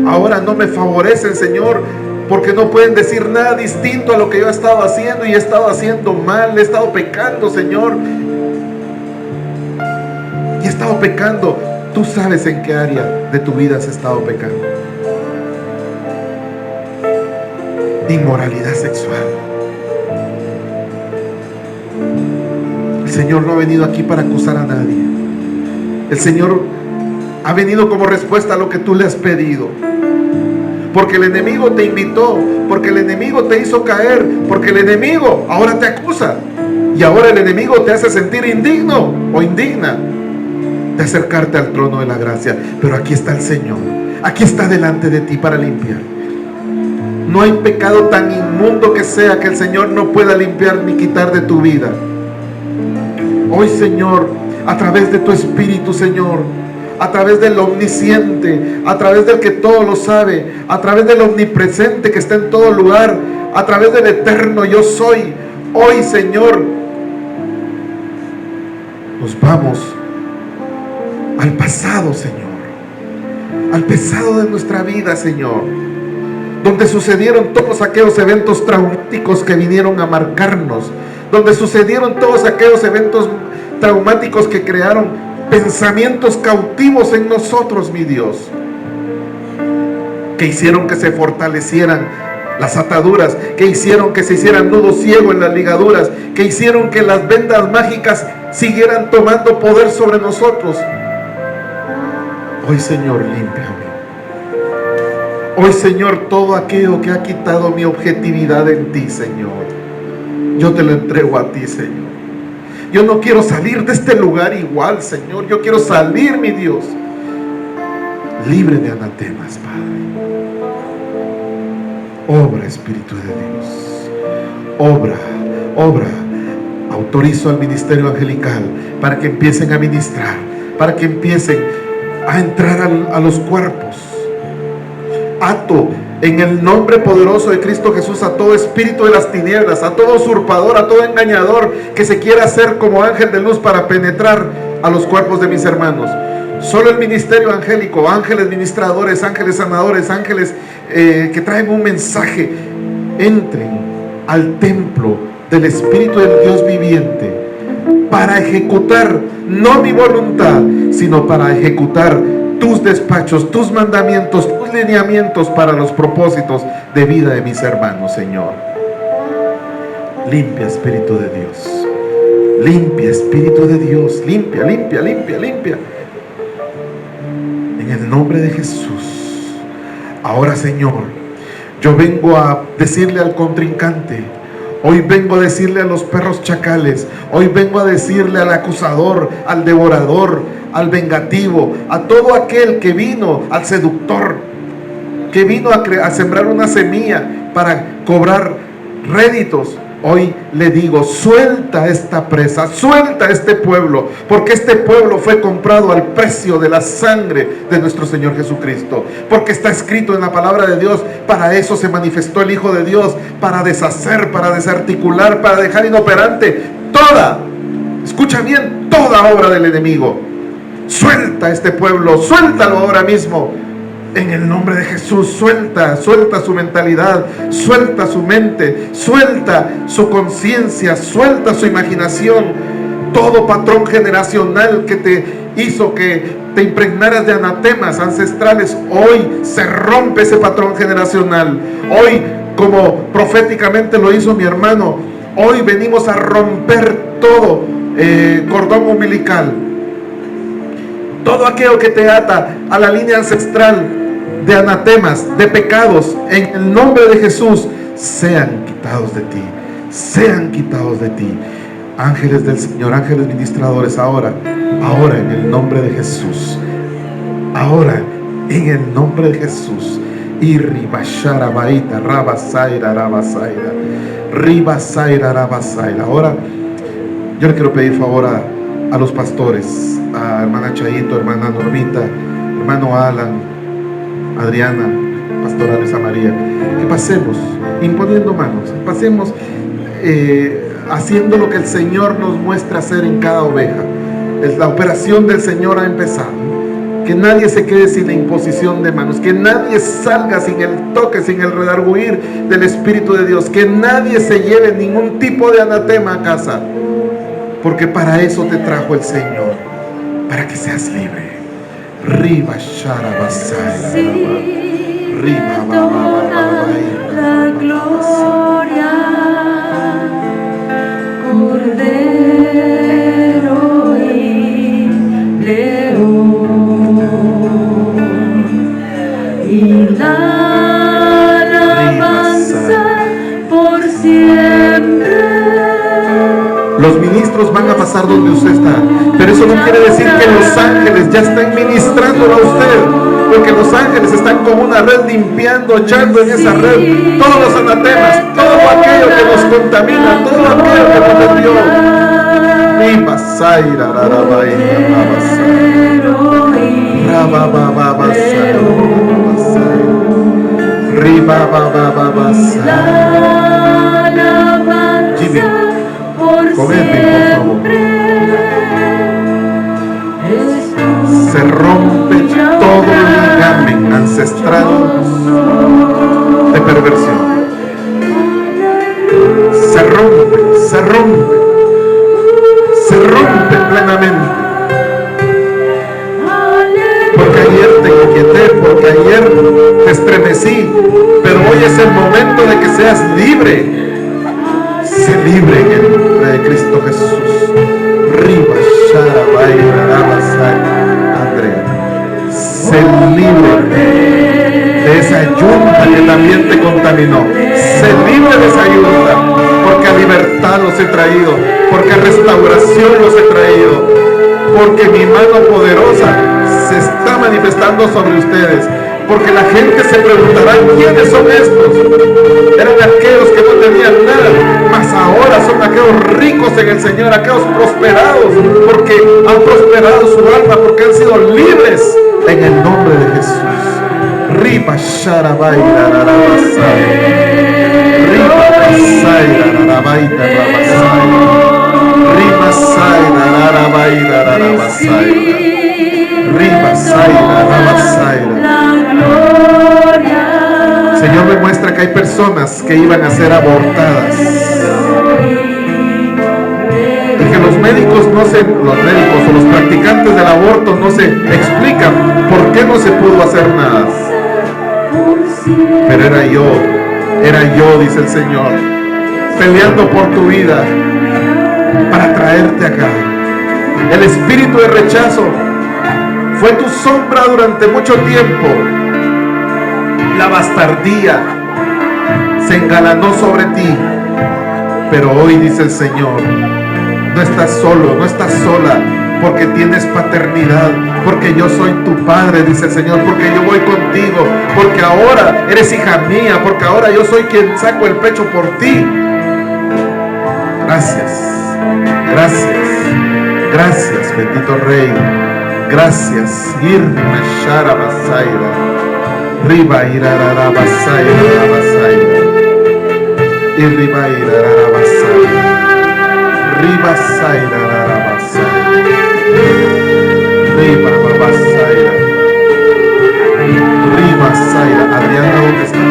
ahora no me favorecen, Señor, porque no pueden decir nada distinto a lo que yo he estado haciendo, y he estado haciendo mal, he estado pecando, Señor, y he estado pecando. Tú sabes en qué área de tu vida has estado pecando. Inmoralidad sexual. El Señor no ha venido aquí para acusar a nadie. El Señor ha venido como respuesta a lo que tú le has pedido. Porque el enemigo te invitó, porque el enemigo te hizo caer, porque el enemigo ahora te acusa, y ahora el enemigo te hace sentir indigno o indigna de acercarte al trono de la gracia. Pero aquí está el Señor, aquí está delante de ti para limpiar. No hay pecado tan inmundo que sea que el Señor no pueda limpiar ni quitar de tu vida. Hoy, Señor, a través de tu Espíritu, Señor, a través del omnisciente, a través del que todo lo sabe, a través del omnipresente que está en todo lugar, a través del eterno yo soy, hoy, Señor, nos vamos al pasado, Señor, al pasado de nuestra vida, Señor, donde sucedieron todos aquellos eventos traumáticos que vinieron a marcarnos, donde sucedieron todos aquellos eventos traumáticos que crearon pensamientos cautivos en nosotros, mi Dios, que hicieron que se fortalecieran las ataduras, que hicieron que se hicieran nudo ciego en las ligaduras, que hicieron que las vendas mágicas siguieran tomando poder sobre nosotros. Hoy, Señor, límpiame. Hoy, Señor, todo aquello que ha quitado mi objetividad en ti, Señor, yo te lo entrego a ti, Señor. Yo no quiero salir de este lugar igual, Señor. Yo quiero salir, mi Dios, libre de anatemas, Padre. Obra, Espíritu de Dios. Obra, obra. Autorizo al ministerio angelical para que empiecen a ministrar, para que empiecen a entrar a los cuerpos. Ato en el nombre poderoso de Cristo Jesús a todo espíritu de las tinieblas, a todo usurpador, a todo engañador que se quiera hacer como ángel de luz para penetrar a los cuerpos de mis hermanos. Solo el ministerio angélico, ángeles ministradores, ángeles sanadores, ángeles que traen un mensaje, entren al templo del Espíritu del Dios viviente para ejecutar no mi voluntad, sino para ejecutar tus despachos, tus mandamientos, tus lineamientos para los propósitos de vida de mis hermanos, Señor. Limpia, Espíritu de Dios. Limpia, Espíritu de Dios. Limpia, limpia, limpia, limpia. En el nombre de Jesús. Ahora, Señor, yo vengo a decirle al contrincante, hoy vengo a decirle a los perros chacales, hoy vengo a decirle al acusador, al devorador, al vengativo, a todo aquel que vino, al seductor, que vino a sembrar una semilla para cobrar réditos. Hoy le digo, suelta esta presa, suelta este pueblo, porque este pueblo fue comprado al precio de la sangre de nuestro Señor Jesucristo, porque está escrito en la palabra de Dios. Para eso se manifestó el Hijo de Dios, para deshacer, para desarticular, para dejar inoperante toda, escucha bien, toda obra del enemigo. Suelta este pueblo, suéltalo ahora mismo. En el nombre de Jesús, suelta su mentalidad, suelta su mente, suelta su conciencia, suelta su imaginación. Todo patrón generacional que te hizo que te impregnaras de anatemas ancestrales, hoy se rompe ese patrón generacional. Hoy, como proféticamente lo hizo mi hermano, hoy venimos a romper todo cordón umbilical. Todo aquello que te ata a la línea ancestral de anatemas, de pecados, en el nombre de Jesús, sean quitados de ti, sean quitados de ti. Ángeles del Señor, ángeles ministradores, ahora en el nombre de Jesús, ahora en el nombre de Jesús. Y ribashara baita, rabasaira, rabasaira, ribasaira, rabasaira. Ahora yo le quiero pedir favor a los pastores, a hermana Chayito, hermana Normita, hermano Alan, Adriana, pastora Luisa María, que pasemos imponiendo manos, pasemos haciendo lo que el Señor nos muestra hacer en cada oveja. La operación del Señor ha empezado. Que nadie se quede sin la imposición de manos, que nadie salga sin el toque, sin el redarguir del Espíritu de Dios, que nadie se lleve ningún tipo de anatema a casa, porque para eso te trajo el Señor, para que seas libre. Riba Sharabasai, Riba la gloria, Cordero y León, y la alabanza por siempre. Los ministros van a pasar donde usted está, pero eso no quiere decir que los ángeles ya están ministrándolo a usted, porque los ángeles están como una red limpiando, echando en esa red todos los anatemas, todo aquello que nos contamina, todo aquello que nos desvió. Riba Saira, se rompe todo ligamen ancestral de perversión. Se rompe plenamente. Porque ayer te inquieté, porque ayer te estremecí, pero hoy es el momento de que seas libre. Sé libre en el nombre de Cristo Jesús. Riba Sharabai Rabasai. Andrea, sé libre de esa yunta que también te contaminó. Sé libre de esa yunta, porque a libertad los he traído, porque a restauración los he traído, porque mi mano poderosa se está manifestando sobre ustedes. Porque la gente se preguntará, ¿quiénes son estos? Eran aquellos que no tenían nada, mas ahora son aquellos ricos en el Señor, aquellos prosperados, porque han prosperado su alma, porque han sido libres en el nombre de Jesús. Riba Sharabai Rarabasai, Riba Sai Rarabai Rarabasai, Riba Sai Rarabai Rarabasai, Riba Sai Rarabasai. Señor me muestra que hay personas que iban a ser abortadas y que los médicos o los practicantes del aborto no se explican por qué no se pudo hacer nada. Pero era yo, dice el Señor, peleando por tu vida para traerte acá. El espíritu de rechazo fue tu sombra durante mucho tiempo. La bastardía se engalanó sobre ti, pero hoy dice el Señor, no estás solo, no estás sola, porque tienes paternidad, porque yo soy tu padre, dice el Señor, porque yo voy contigo, porque ahora eres hija mía, porque ahora yo soy quien saco el pecho por ti. Gracias, bendito Rey, gracias. Irma Shara Basaira. Riba irarara basaira basaira. Irriba irarara basaira. Riba saira basaira. Riba basaira. Riba saira. Adriana, ¿dónde está?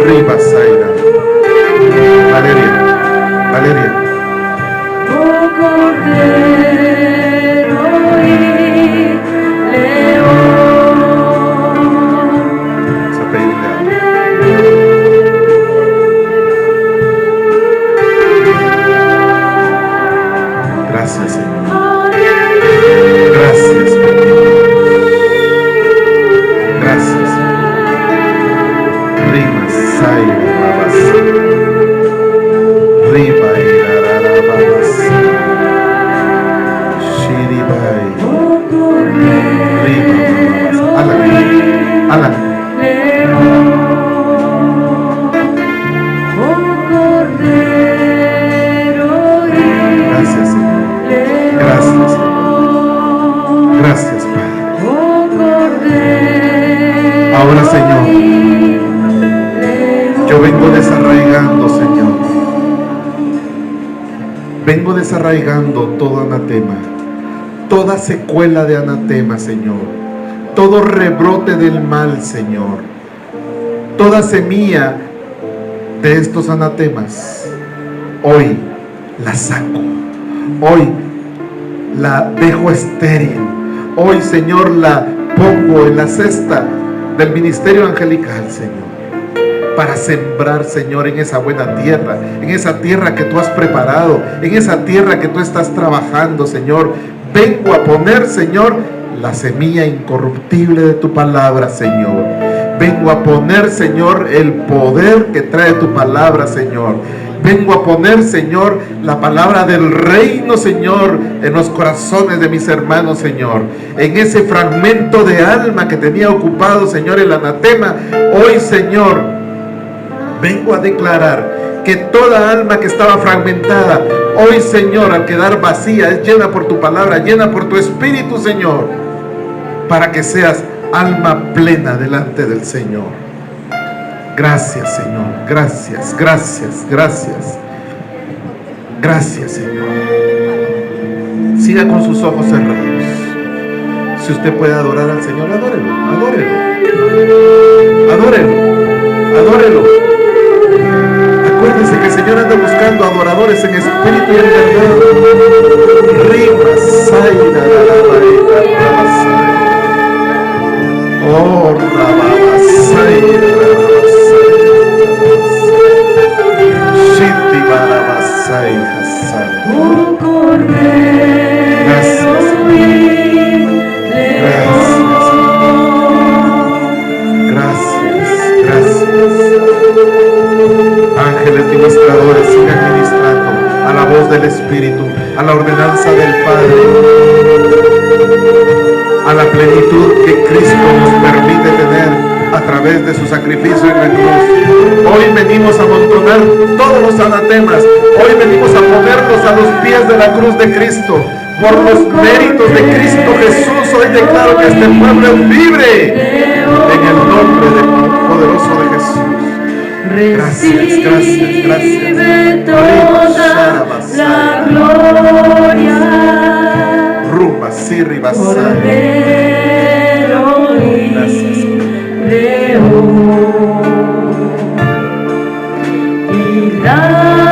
Riba saira. Valeria. Gracias, Señor. Gracias, gracias. Rima saira babas. Riba irarara babas. Shiribai. Riba babas. Alan. Gracias, Señor. Gracias, Padre. Ahora, Señor, yo vengo desarrollando desarraigando todo anatema, toda secuela de anatema, Señor, todo rebrote del mal, Señor, toda semilla de estos anatemas, hoy la saco, hoy la dejo estéril, hoy, Señor, la pongo en la cesta del ministerio angelical, Señor, para sembrar, Señor, en esa buena tierra, en esa tierra que tú has preparado, en esa tierra que tú estás trabajando, Señor. Vengo a poner, Señor, la semilla incorruptible de tu palabra, Señor. Vengo a poner, Señor, el poder que trae tu palabra, Señor. Vengo a poner, Señor, la palabra del reino, Señor, en los corazones de mis hermanos, Señor. En ese fragmento de alma que tenía ocupado, Señor, el anatema, hoy, Señor, vengo a declarar que toda alma que estaba fragmentada, hoy, Señor, al quedar vacía, es llena por tu palabra, llena por tu espíritu, Señor, para que seas alma plena delante del Señor. Gracias, Señor. Gracias, gracias, gracias. Gracias, Señor. Siga con sus ojos cerrados. Si usted puede adorar al Señor, adórelo, adórelo. Adórelo, adórelo. Acuérdese que el Señor anda buscando adoradores en espíritu y en verdad. Rimas, saira, oh, Oh Cordero y León. Gracias. Ángeles ministradores, sigan ministrando a la voz del Espíritu, a la ordenanza del Padre, a la plenitud que Cristo nos permite tener a través de su sacrificio en la cruz. Hoy venimos a amontonar todos los anatemas. Hoy venimos a ponerlos a los pies de la cruz de Cristo. Por los méritos de Cristo Jesús, hoy declaro que este pueblo es libre en el nombre del poderoso de Jesús. Recibe toda la gloria. Rumba, sirri, basai. Cordero y León. Y la